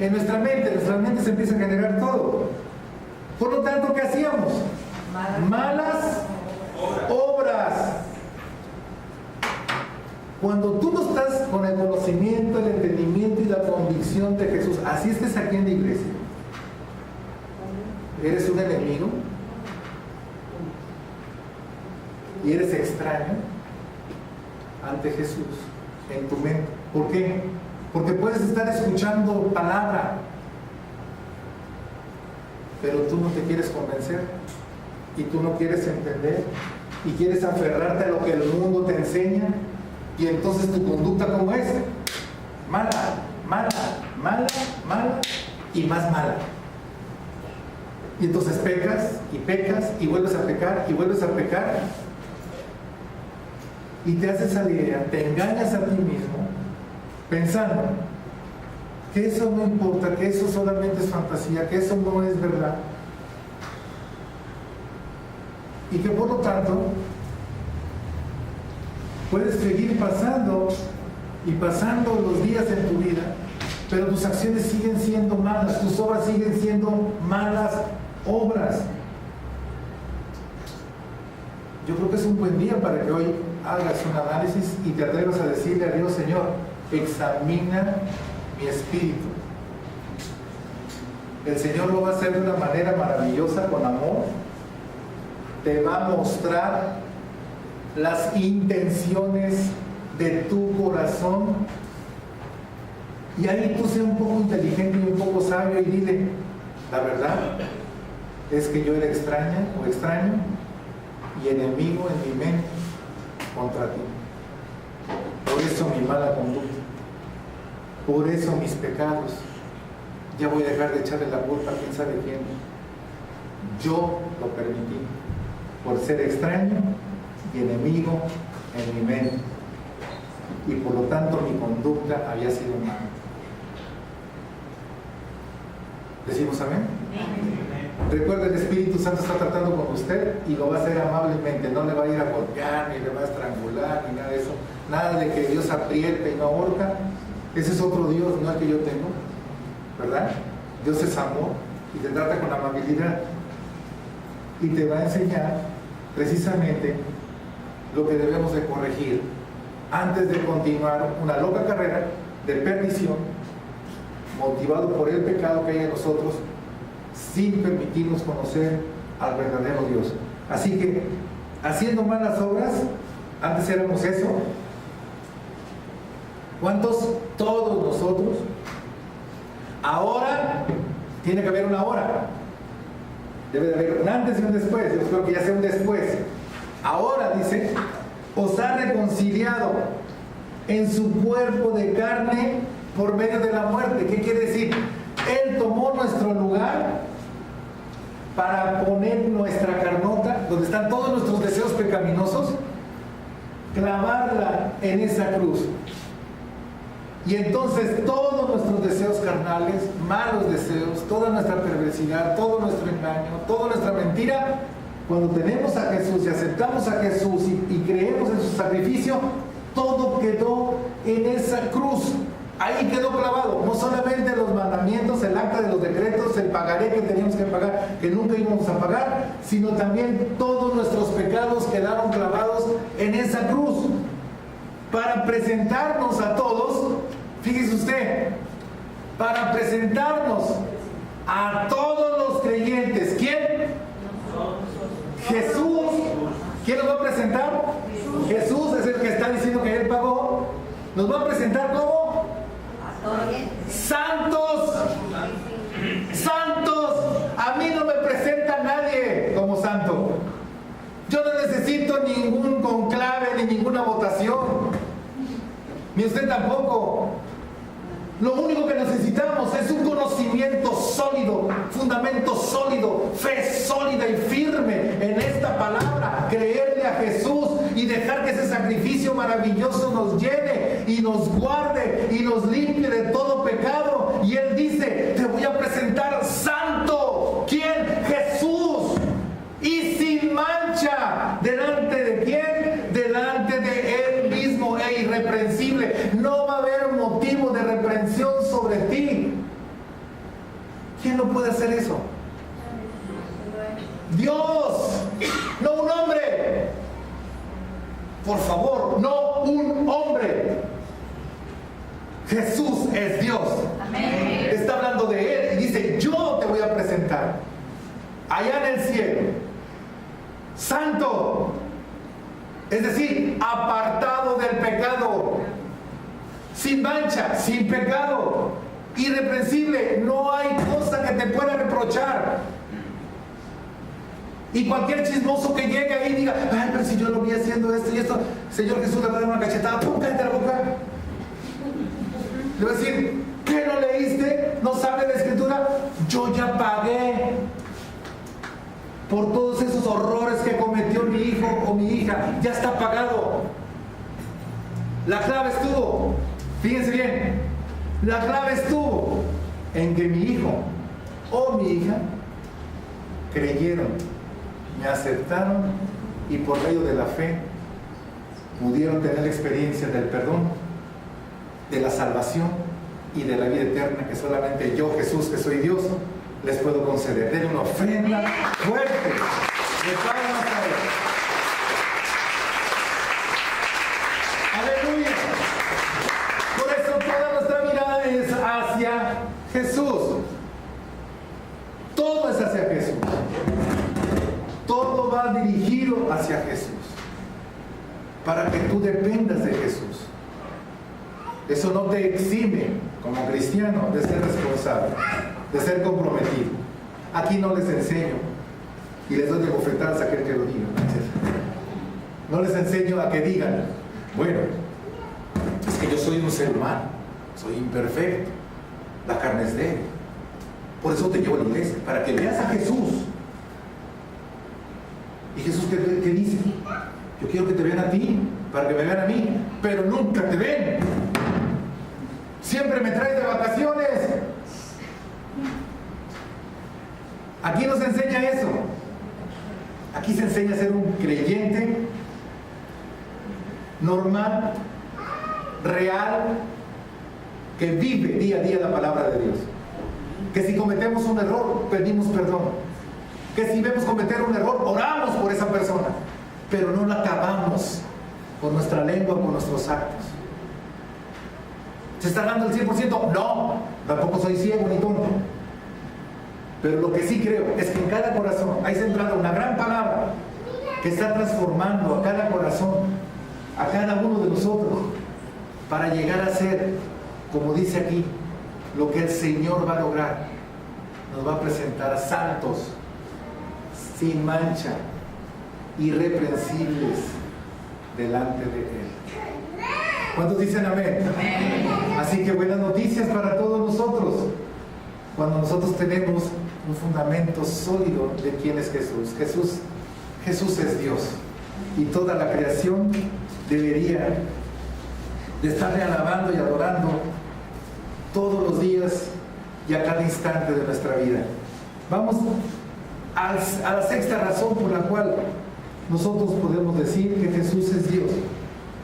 En nuestra mente. En nuestra mente se empieza a generar todo. Por lo tanto, ¿qué hacíamos? Malas obras. Cuando tú no estás con el conocimiento, el entendimiento y la convicción de Jesús, así estés aquí en la iglesia, eres un enemigo y eres extraño ante Jesús en tu mente. ¿Por qué? Porque puedes estar escuchando palabra, pero tú no te quieres convencer y tú no quieres entender y quieres aferrarte a lo que el mundo te enseña, y entonces tu conducta, ¿cómo es? Mala, mala, mala, mala y más mala. Y entonces pecas y vuelves a pecar y vuelves a pecar, y te haces a la idea, te engañas a ti mismo pensando que eso no importa, que eso solamente es fantasía, que eso no es verdad, y que por lo tanto puedes seguir pasando y pasando los días en tu vida, pero tus acciones siguen siendo malas, tus obras siguen siendo malas obras. Yo creo que es un buen día para que hoy hagas un análisis y te atrevas a decirle a Dios: Señor, examina mi espíritu. El Señor lo va a hacer de una manera maravillosa, con amor. Te va a mostrar las intenciones de tu corazón, y ahí tú sé un poco inteligente y un poco sabio y dile: la verdad es que yo era extraña o extraño y enemigo en mi mente contra ti. Por eso mi mala conducta, por eso mis pecados. Ya voy a dejar de echarle la culpa a quién sabe quién. Yo lo permití por ser extraño y enemigo en mi mente, y por lo tanto mi conducta había sido mala. ¿Decimos amén? Recuerda, el Espíritu Santo está tratando con usted y lo va a hacer amablemente, no le va a ir a golpear, ni le va a estrangular, ni nada de eso. Nada de que Dios apriete y no ahorca. Ese es otro Dios, no el que yo tengo, ¿verdad? Dios es amor y te trata con amabilidad y te va a enseñar precisamente lo que debemos de corregir antes de continuar una loca carrera de perdición, motivado por el pecado que hay en nosotros, sin permitirnos conocer al verdadero Dios. Así que, haciendo malas obras, antes éramos eso. ¿Cuántos? Todos nosotros. Ahora tiene que haber una hora. Debe de haber un antes y un después. Yo creo que ya sea un después. Ahora, dice, os ha reconciliado en su cuerpo de carne por medio de la muerte. ¿Qué quiere decir? Él tomó nuestro lugar para poner nuestra carnota, donde están todos nuestros deseos pecaminosos, clavarla en esa cruz. Y entonces todos nuestros deseos carnales, malos deseos, toda nuestra perversidad, todo nuestro engaño, toda nuestra mentira, cuando tenemos a Jesús y aceptamos a Jesús y creemos en su sacrificio, todo quedó en esa cruz. Ahí quedó clavado, no solamente los mandamientos, el acta de los decretos, el pagaré que teníamos que pagar, que nunca íbamos a pagar, sino también todos nuestros pecados quedaron clavados en esa cruz, para presentarnos a todos. Fíjese usted, para presentarnos a todos los creyentes. ¿Quién? Jesús. ¿Quién nos va a presentar? Jesús es el que está diciendo que Él pagó. Nos va a presentar como santos. Santos. A mí no me presenta nadie como santo. Yo no necesito ningún conclave ni ninguna votación. Ni usted tampoco. Lo único que necesitamos es un conocimiento sólido, fundamento sólido, fe sólida y firme en esta palabra, creerle a Jesús y dejar que ese sacrificio maravilloso nos llene y nos guarde y nos limpie de todo pecado. Y Él dice, te voy a presentar santo. ¿Quién? Jesús. Y sin mancha. ¿Delante de quién? Delante de Él mismo e irreprensible. No va a haber motivo de reprensión sobre ti. ¿Quién no puede hacer eso? Dios, no un hombre. Por favor, no un hombre. Jesús es Dios. Amén. Está hablando de Él y dice, yo te voy a presentar allá en el cielo, santo, es decir, apartado del pecado, sin mancha, sin pecado, irreprensible. No hay cosa que te pueda reprochar. Y cualquier chismoso que llegue ahí y diga, ay, pero si yo lo vi haciendo esto y esto, Señor Jesús le va a dar una cachetada, ¡pum!, cállate la boca. Le va a decir, ¿qué no leíste? ¿No sabes la escritura? Yo ya pagué por todos esos horrores que cometió mi hijo o mi hija. Ya está pagado. La clave estuvo, fíjense bien, la clave estuvo en que mi hijo o mi hija creyeron, me aceptaron y por medio de la fe pudieron tener la experiencia del perdón, de la salvación y de la vida eterna que solamente yo, Jesús, que soy Dios, les puedo conceder. Den una ofrenda fuerte de palmas a Él. Aleluya. Por eso toda nuestra mirada es hacia Jesús. Todo es hacia Jesús. Todo va dirigido hacia Jesús, para que tú dependas de Jesús. Eso no te exime como cristiano de ser responsable, de ser comprometido. Aquí no les enseño y les doy de bofetadas a aquel que lo diga. No les enseño a que digan, bueno, es que yo soy un ser humano, soy imperfecto, la carne es débil, por eso te llevo a la iglesia, para que veas a Jesús. ¿Y Jesús qué dice? Yo quiero que te vean a ti, para que me vean a mí, pero nunca te ven. Siempre me traes de vacaciones. Aquí no se enseña eso. Aquí se enseña a ser un creyente normal, real, que vive día a día la palabra de Dios. Que si cometemos un error, pedimos perdón. Que si vemos cometer un error, oramos por esa persona, pero no la acabamos con nuestra lengua, con nuestros actos. ¿Se está dando el 100%? No, tampoco soy ciego ni tonto. Pero lo que sí creo es que en cada corazón hay sembrada una gran palabra que está transformando a cada corazón, a cada uno de nosotros, para llegar a ser, como dice aquí, lo que el Señor va a lograr. Nos va a presentar santos, sin mancha, irreprensibles delante de Él. ¿Cuántos dicen amén? Así que buenas noticias para todos nosotros, cuando nosotros tenemos un fundamento sólido de quién es Jesús. Jesús es Dios, y toda la creación debería de estarle alabando y adorando todos los días y a cada instante de nuestra vida. Vamos a la sexta razón por la cual nosotros podemos decir que Jesús es Dios.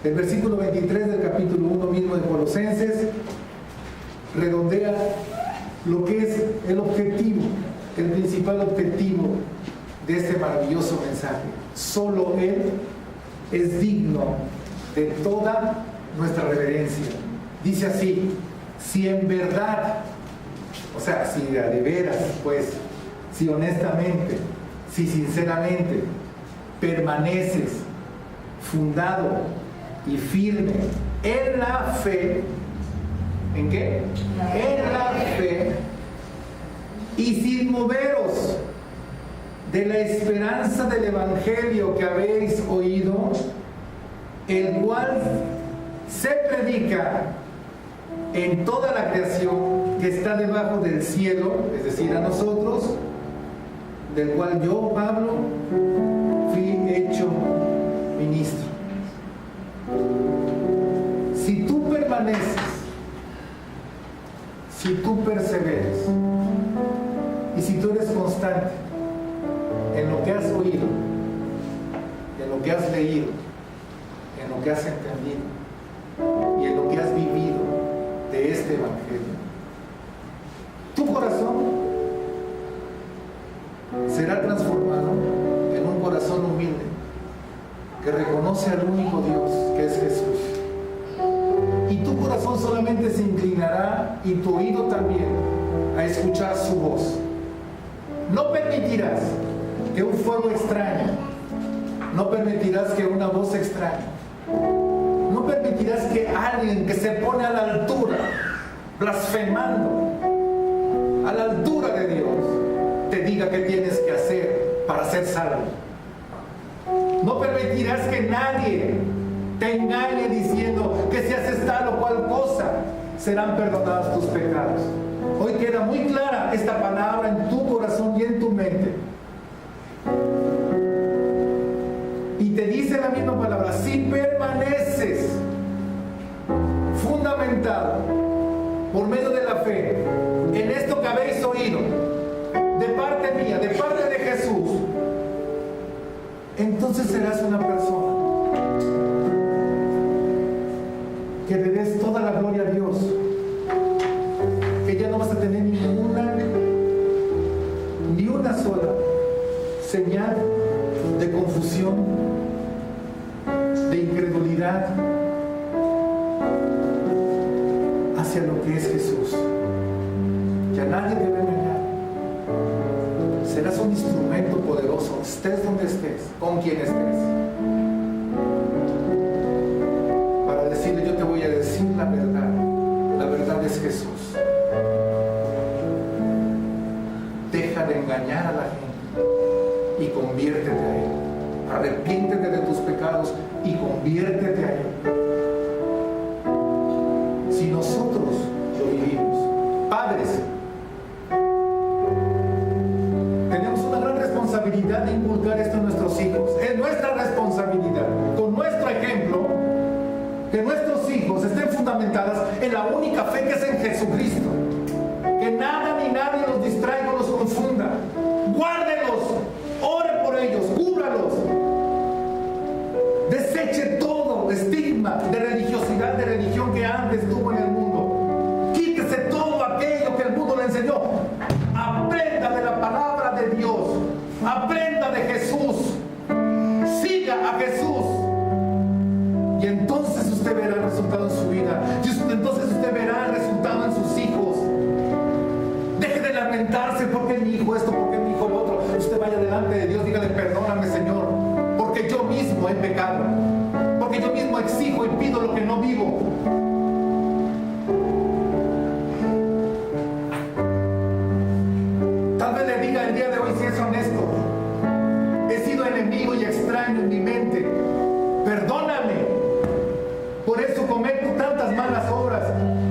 El versículo 23 del capítulo 1 mismo de Colosenses redondea lo que es el objetivo, el principal objetivo de este maravilloso mensaje. Solo Él es digno de toda nuestra reverencia. Dice así: si en verdad, o sea, si de veras, pues, si honestamente, si sinceramente permaneces fundado y firme en la fe. ¿En qué? En la fe, y sin moveros de la esperanza del Evangelio que habéis oído, el cual se predica en toda la creación que está debajo del cielo, es decir, a nosotros, del cual yo, Pablo, fui hecho ministro. Si tú permaneces, si tú perseveras, y si tú eres constante en lo que has oído, en lo que has leído, en lo que has entendido y en lo que has vivido de este Evangelio, tu corazón será transformado en un corazón humilde que reconoce al único Dios que es Jesús. Y tu corazón solamente se inclinará, y tu oído también, a escuchar su voz. No permitirás que un fuego extraño, no permitirás que una voz extraña, no permitirás que alguien que se pone a la altura, blasfemando, a la altura de Dios, te diga qué tienes que hacer para ser salvo. No permitirás que nadie te engañe diciendo que si haces tal o cual cosa, serán perdonados tus pecados. Hoy queda muy clara esta palabra en tu corazón y en tu mente. Y te dice la misma palabra: si permaneces fundamentado por medio de la fe en esto que habéis oído, de parte mía, de parte de Jesús, entonces serás una persona que le des toda la gloria a Dios, que ya no vas a tener ni una sola señal de confusión, de incredulidad hacia lo que es Jesús. Ya nadie te va a engañar. Serás un instrumento poderoso, estés donde estés, con quien estés, para decirle: yo te voy a decir la verdad. La verdad es Jesús. Deja de engañar a la gente y conviértete a Él. Arrepiéntete de tus pecados y conviértete a Él. Si nosotros lo vivimos, padres, tenemos una gran responsabilidad de inculcar esto en nuestros hijos. Es nuestra responsabilidad, con nuestro ejemplo, que nuestros hijos estén fundamentados en la única fe que es en Jesucristo. Que nada ni nadie los distraiga o los confunda. forma de religiosidad, de religión que antes tuvo en el mundo. Quítese todo aquello que el mundo le enseñó. Aprenda de la palabra de Dios. Aprenda de Jesús. Siga a Jesús. Y entonces usted verá el resultado en su vida. Y entonces usted verá el resultado en sus hijos. Deje de lamentarse porque mi hijo esto, porque mi hijo lo otro. Usted vaya delante de Dios, dígale: perdóname, Señor, porque yo mismo he pecado, porque yo mismo exijo y pido lo que no vivo. Tal vez le diga el día de hoy, si es honesto: he sido enemigo y extraño en mi mente, perdóname, por eso cometo tantas malas obras,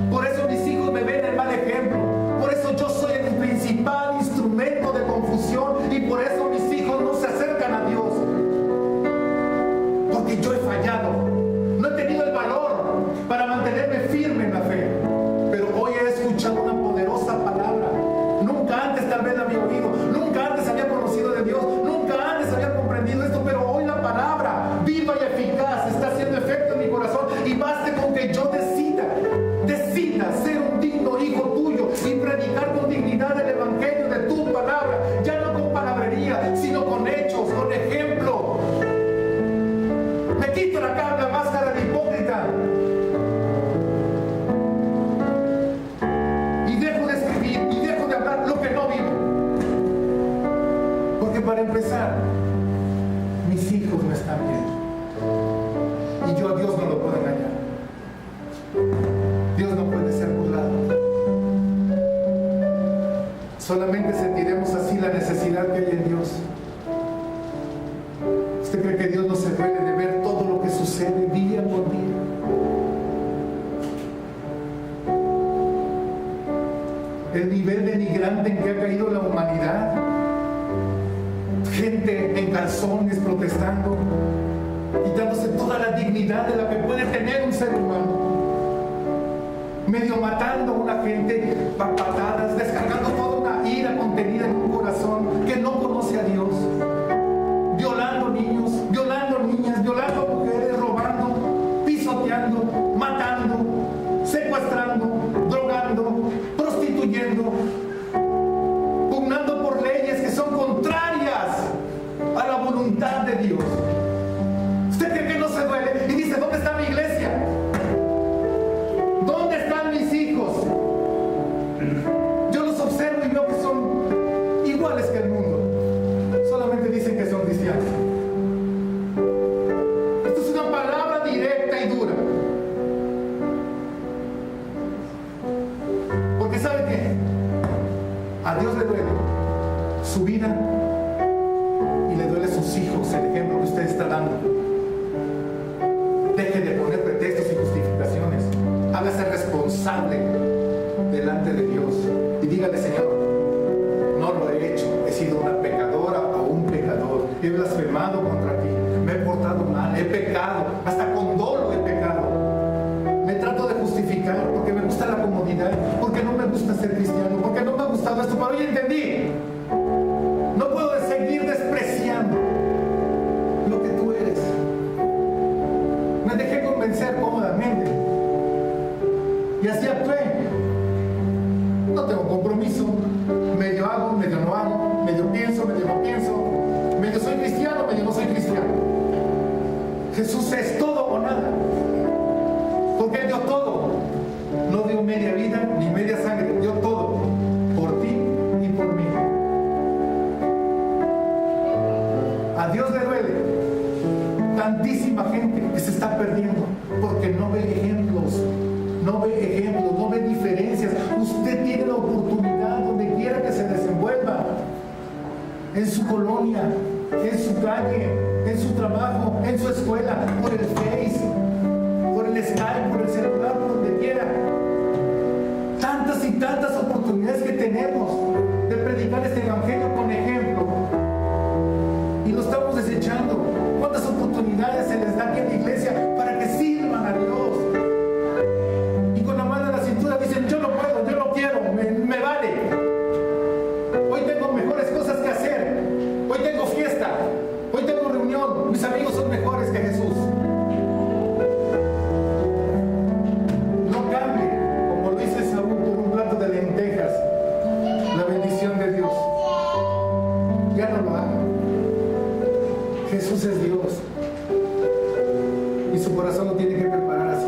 por eso mis hijos me ven el mal ejemplo, por eso yo soy el principal instrumento de confusión y por eso mis hijos no se acercan a Dios, porque yo he fallado, no he tenido el valor para mantenerme firme en la fe. Pero hoy he escuchado una poderosa palabra. Nunca antes tal vez la había oído, nunca antes había conocido de Dios, nunca antes había comprendido esto, pero hoy la palabra viva y eficaz está haciendo efecto en mi corazón, y baste con que yo decida ser un digno hijo tuyo y predicar con dignidad el evangelio de tu palabra, ya no con palabrería, sino con hechos, con ejemplo. Me quito la máscara de hipócrita y dejo de escribir y dejo de hablar lo que no vivo, porque para empezar, mis hijos me están viendo y yo a Dios no lo puedo engañar. Dios no puede ser burlado. Solamente sentiremos así la necesidad que hay en Dios. ¿Usted cree que Dios no se duele de ver todo lo que sucede día por día? El nivel denigrante en que ha caído la humanidad. Gente en calzones protestando, quitándose toda la dignidad de la que puede tener un ser humano. Medio matando a una gente a patadas, descargando toda una ira contenida en un corazón que no conoce a Dios, violando niños, violando niñas, violando mujeres, robando, pisoteando, matando, secuestrando, drogando, prostituyendo, pugnando por leyes que son contrarias a la voluntad de Dios. ¿Usted cree que no se duele? Y dice: ¿dónde está mi iglesia? ¿Dónde están mis hijos? Yo los observo y veo que son iguales que el mundo. Solamente dicen que son cristianos. Esto es una palabra directa y dura. Porque ¿sabe qué? A Dios le duele su vida y le duele sus hijos, el ejemplo que usted está dando. Deje de poner pretextos y justificaciones. Hágase responsable delante de Dios y dígale: Señor, no lo he hecho, he sido una pecadora o un pecador, he blasfemado contra ti, me he portado mal, he pecado, hasta con dolo he pecado, me trato de justificar porque me gusta la comodidad, porque no me gusta ser cristiano, porque no me ha gustado esto, pero hoy entendí, no puedo seguir despreciando lo que tú eres. Me dejé convencer cómodamente y así actué. No tengo compromiso, medio hago, medio no hago, medio pienso, medio no pienso, medio soy cristiano, medio no soy cristiano. Jesús es todo o nada, porque Él dio todo. No dio media vida ni media sangre, dio todo por ti y por mí. A Dios le duele tantísima gente que se está perdiendo porque no ve ejemplos, no ve diferencias. Usted tiene la oportunidad donde quiera que se desenvuelva, en su colonia, en su calle, en su trabajo, en su escuela, por el Face, por el Skype, por el celular, por donde quiera. Tantas y tantas oportunidades que tenemos de predicar este evangelio con ejemplo y lo estamos desechando. ¿Cuántas oportunidades se les da aquí en la iglesia para que sirvan a Dios? Y con la mano en la cintura dicen: yo no puedo, yo no quiero, me vale. Hoy tengo mejores cosas que hacer. Hoy tengo fiesta. Hoy tengo reunión. Mis amigos son mejores que Jesús. su corazón lo tiene que preparar así.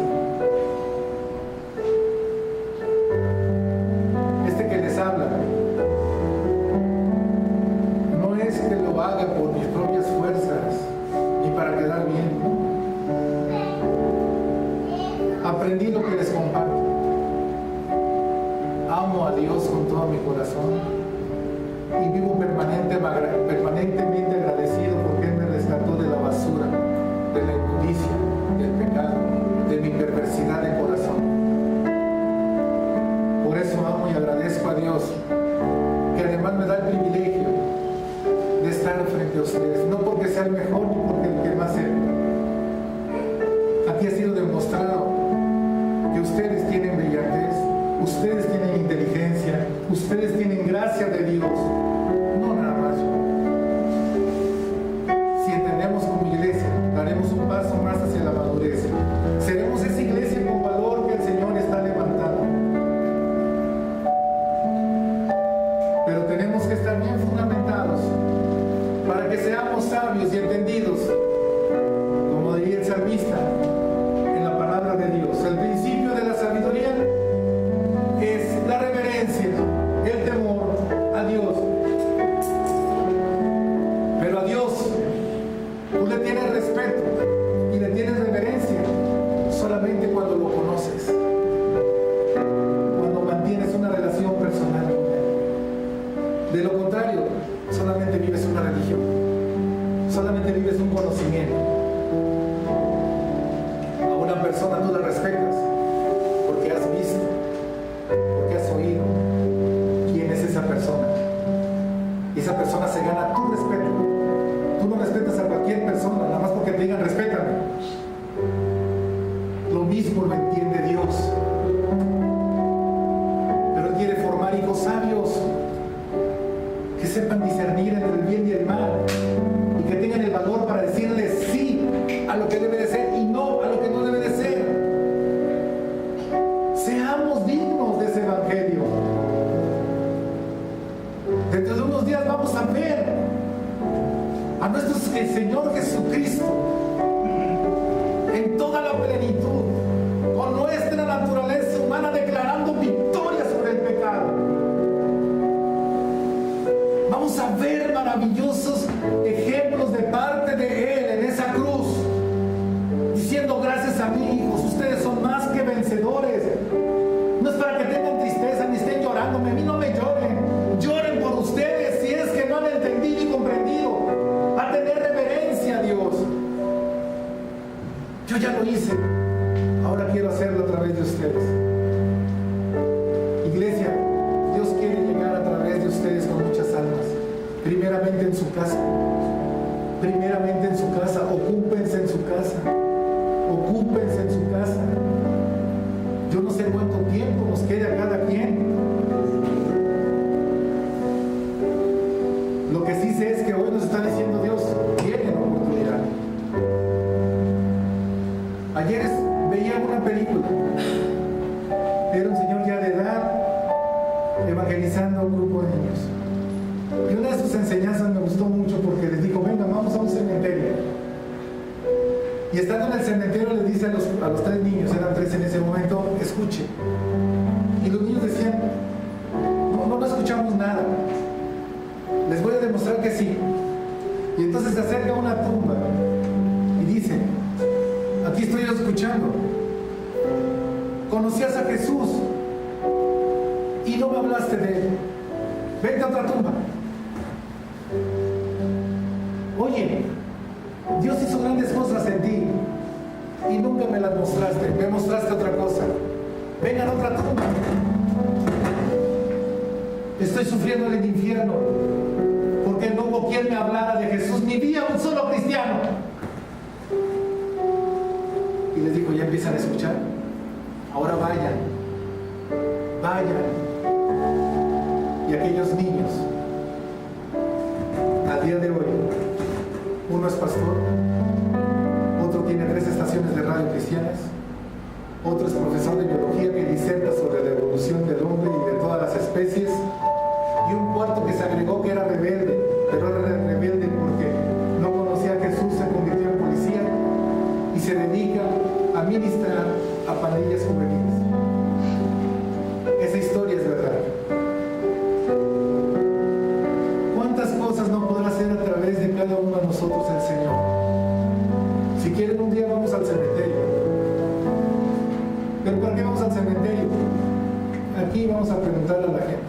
Este que les habla no es que lo haga por mis propias fuerzas ni para quedar bien, ¿no? Aprendí lo que les comparto. Amo a Dios con todo mi corazón y vivo permanentemente agradecido porque Él me rescató de la basura, de la inmundicia, del pecado, de mi perversidad de corazón. Por eso amo y agradezco a Dios, que además me da el privilegio de estar frente a ustedes, no porque sea el mejor ni porque el que más sepa. Aquí ha sido demostrado que ustedes tienen brillantez, ustedes tienen inteligencia, ustedes tienen gracia de Dios, no nada más yo. Si entendemos como iglesia, daremos un paso más hacia la madurez. Seremos esa iglesia con valor que el Señor está levantando. Pero tenemos que estar bien fundamentados para que seamos sabios y entendidos, como diría el salmista, en la palabra de Dios. El principio de la sabiduría es la reverencia, el temor a Dios. Pero a Dios tú le tienes respeto y le tienes reverencia solamente cuando lo conoces, cuando mantienes una relación personal con Él. De lo contrario, solamente vives una religión, solamente vives un conocimiento. A una persona tú la respetas porque has visto, porque has oído quién es esa persona. Y esa persona se gana tu respeto. Tú no respetas a cualquier persona, nada más porque te digan respétame. Lo mismo lo entiende Dios. Pero Él quiere formar hijos sabios, que sepan discernir entre el bien y el mal, y que tengan el valor para decirle sí a lo que debe de ser y no a lo que no debe de ser. Seamos dignos de ese evangelio. Dentro de unos días vamos a ver a nuestro Señor Jesucristo en toda la plenitud, con nuestra naturaleza humana declarando victoria sobre el pecado. Vamos a ver maravillosos ejemplos de parte de Él en esa cruz, diciendo gracias a mí, hijos, ustedes son más que vencedores. No es para que tengan tristeza ni estén llorándome, a mí no me lloren, lloren por ustedes si es que no han entendido y comprendido a tener reverencia a Dios. Yo ya lo hice, ahora quiero hacerlo a través de ustedes. Iglesia, Dios quiere llegar a través de ustedes con muchas almas. Primeramente en su casa, primeramente en su casa. Ocúpense en su casa, ocúpense en su casa. Yo no sé cuánto tiempo nos queda a cada quien. Lo que sí sé es que hoy nos está diciendo Dios, tienen oportunidad. Ayer veía una película, era un señor ya de edad evangelizando a un grupo de niños, y una de sus enseñanzas me gustó mucho porque les dijo, venga, vamos a un cementerio. Y estando en el cementerio le dice a los 3 niños, eran 3 en ese momento, escuchen. Y los niños decían, no escuchamos nada, les voy a demostrar que sí. Y entonces se acerca a una tumba y dice, aquí estoy yo escuchando, conocías a Jesús y no me hablaste de Él, vete a otra tumba. Oye, Dios hizo grandes cosas en ti y nunca me las mostraste, me mostraste otra cosa, vengan a otra tumba. Estoy sufriendo en el infierno porque no hubo quien me hablara de Jesús, ni vi a un solo cristiano. Y les dijo, ya empiezan a escuchar, ahora vayan. Y aquellos niños, al día de hoy, uno es pastor, otro tiene 3 estaciones de radio cristianas, otro es profesor de biología que diserta sobre la evolución del hombre y de todas las especies, y un cuarto que se agregó que era rebelde, pero era rebelde porque no conocía a Jesús, se convirtió en policía y se dedica a ministrar a pandillas juveniles. Esa historia es verdad. ¿Cuántas cosas no podrá hacer a través de cada uno de nosotros el Señor? Si quieren, un día vamos al cementerio. ¿Pero por qué vamos al cementerio? Aquí vamos a preguntarle a la gente: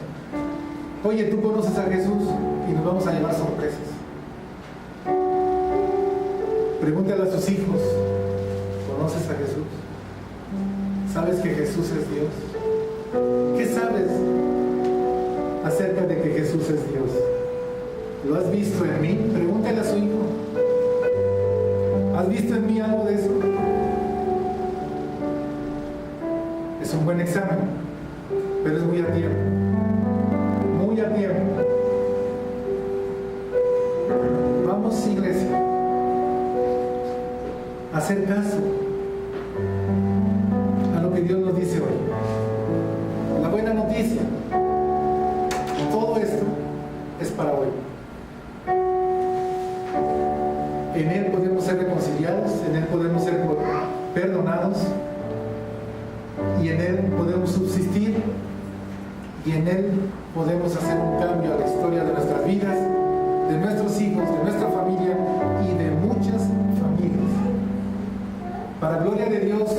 oye, ¿tú conoces a Jesús? Y nos vamos a llevar sorpresas. Pregúntale a sus hijos: ¿conoces a Jesús? ¿Sabes que Jesús es Dios? ¿Qué sabes acerca de que Jesús es Dios? ¿Lo has visto en mí? Pregúntale a su hijo: ¿has visto en mí algo de eso? Es un buen examen, pero es muy a tiempo. Muy a tiempo. Vamos, iglesia, a hacer caso a lo que Dios nos dice hoy. La buena noticia: todo esto es para hoy. En Él podemos ser reconciliados, en Él podemos ser perdonados, y en Él podemos subsistir, y en Él podemos hacer un cambio a la historia de nuestras vidas, de nuestros hijos, de nuestra familia y de muchas familias. Para gloria de Dios,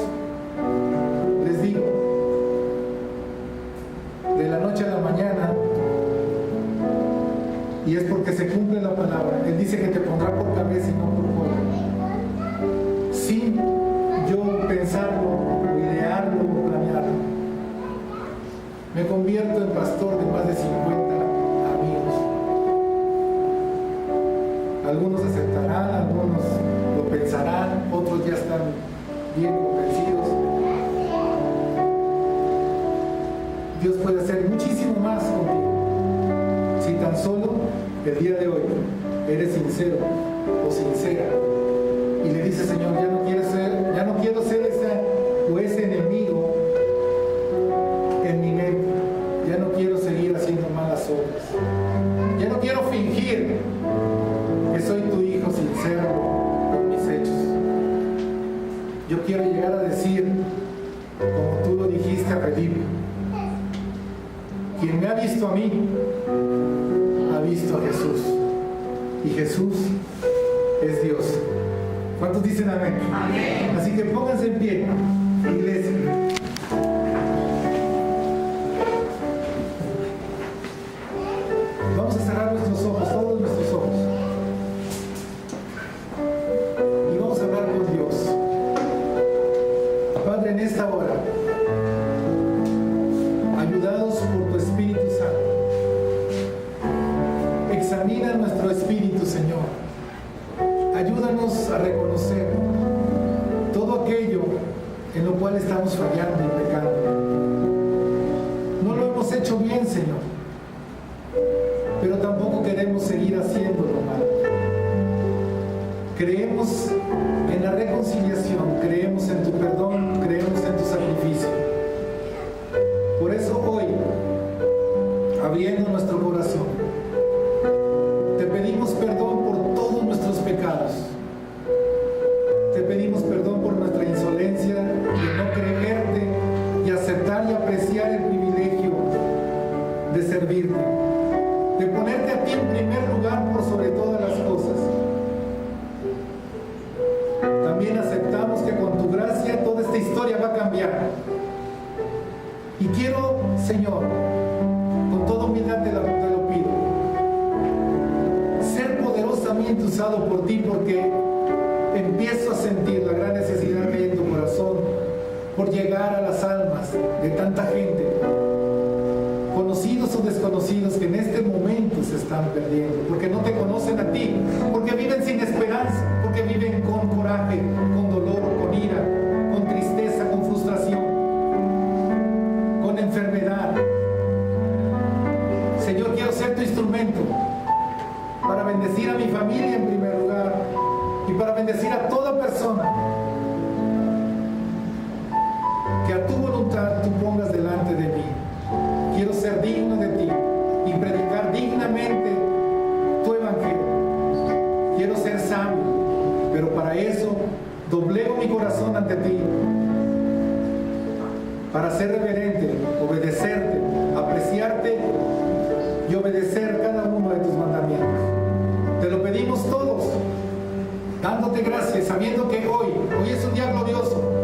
les digo, de la noche a la mañana, y es porque se cumple la palabra. Él dice que te pondrá por cabeza y no por cola. Sin yo pensarlo, idearlo o planearlo, me convierto en pastor de más de 50 amigos. Algunos aceptarán, algunos lo pensarán, otros ya están bien convencidos. Dios puede hacer muchísimo más contigo si tan solo el día de hoy eres sincero o sincera y le dices: Señor, ya no quiero ser ese enemigo en mi mente, ya no quiero seguir haciendo malas obras, ya no quiero fingir que soy tu hijo sincero con mis hechos. Yo quiero llegar a decir, como tú lo dijiste a Felipe: quien me ha visto a mí, ha visto a Jesús, y Jesús es Dios. ¿Cuántos dicen amén? Amén. Así que pónganse en pie, iglesia. Vamos a cerrar nuestros ojos, todos nuestros ojos, y vamos a hablar con Dios. Padre, en esta hora, ayudados por tu Espíritu Santo, examina nuestro espíritu, Señor. Ayúdanos a reconocer todo aquello en lo cual estamos fallando y pecando. No lo hemos hecho bien, Señor, pero tampoco queremos seguir haciéndolo mal. Creemos en la reconciliación, creemos en tu perdón, creemos en tu sacrificio. Por eso hoy, abriendo nuestro corazón, te pedimos perdón por todos nuestros pecados. Te pedimos perdón por nuestra insolencia de no creerte y aceptar y apreciar el privilegio de servirte, de ponerte a ti en primer lugar por sobre todas las cosas. También aceptamos que con tu gracia toda esta historia va a cambiar. Y quiero, Señor, con toda humildad te lo pido, ser poderosamente usado por ti, porque empiezo a sentir la gran necesidad que hay en tu corazón por llegar a las almas de tanta gente, conocidos o desconocidos, que en este momento se están perdiendo, porque no te conocen a ti, porque viven sin esperanza, porque viven con coraje, con dolor, con ira, con tristeza, con frustración, con enfermedad. Señor, quiero ser tu instrumento para bendecir a mi familia en primer lugar y para bendecir a toda persona que a tu voluntad tú pongas delante de mí. Quiero ser digno de ti y predicar dignamente tu evangelio. Quiero ser sabio, pero para eso doblego mi ti, para ser reverente, obedecerte, apreciarte y obedecer cada uno de tus mandamientos. Te lo pedimos todos, dándote gracias, sabiendo que hoy es un día glorioso,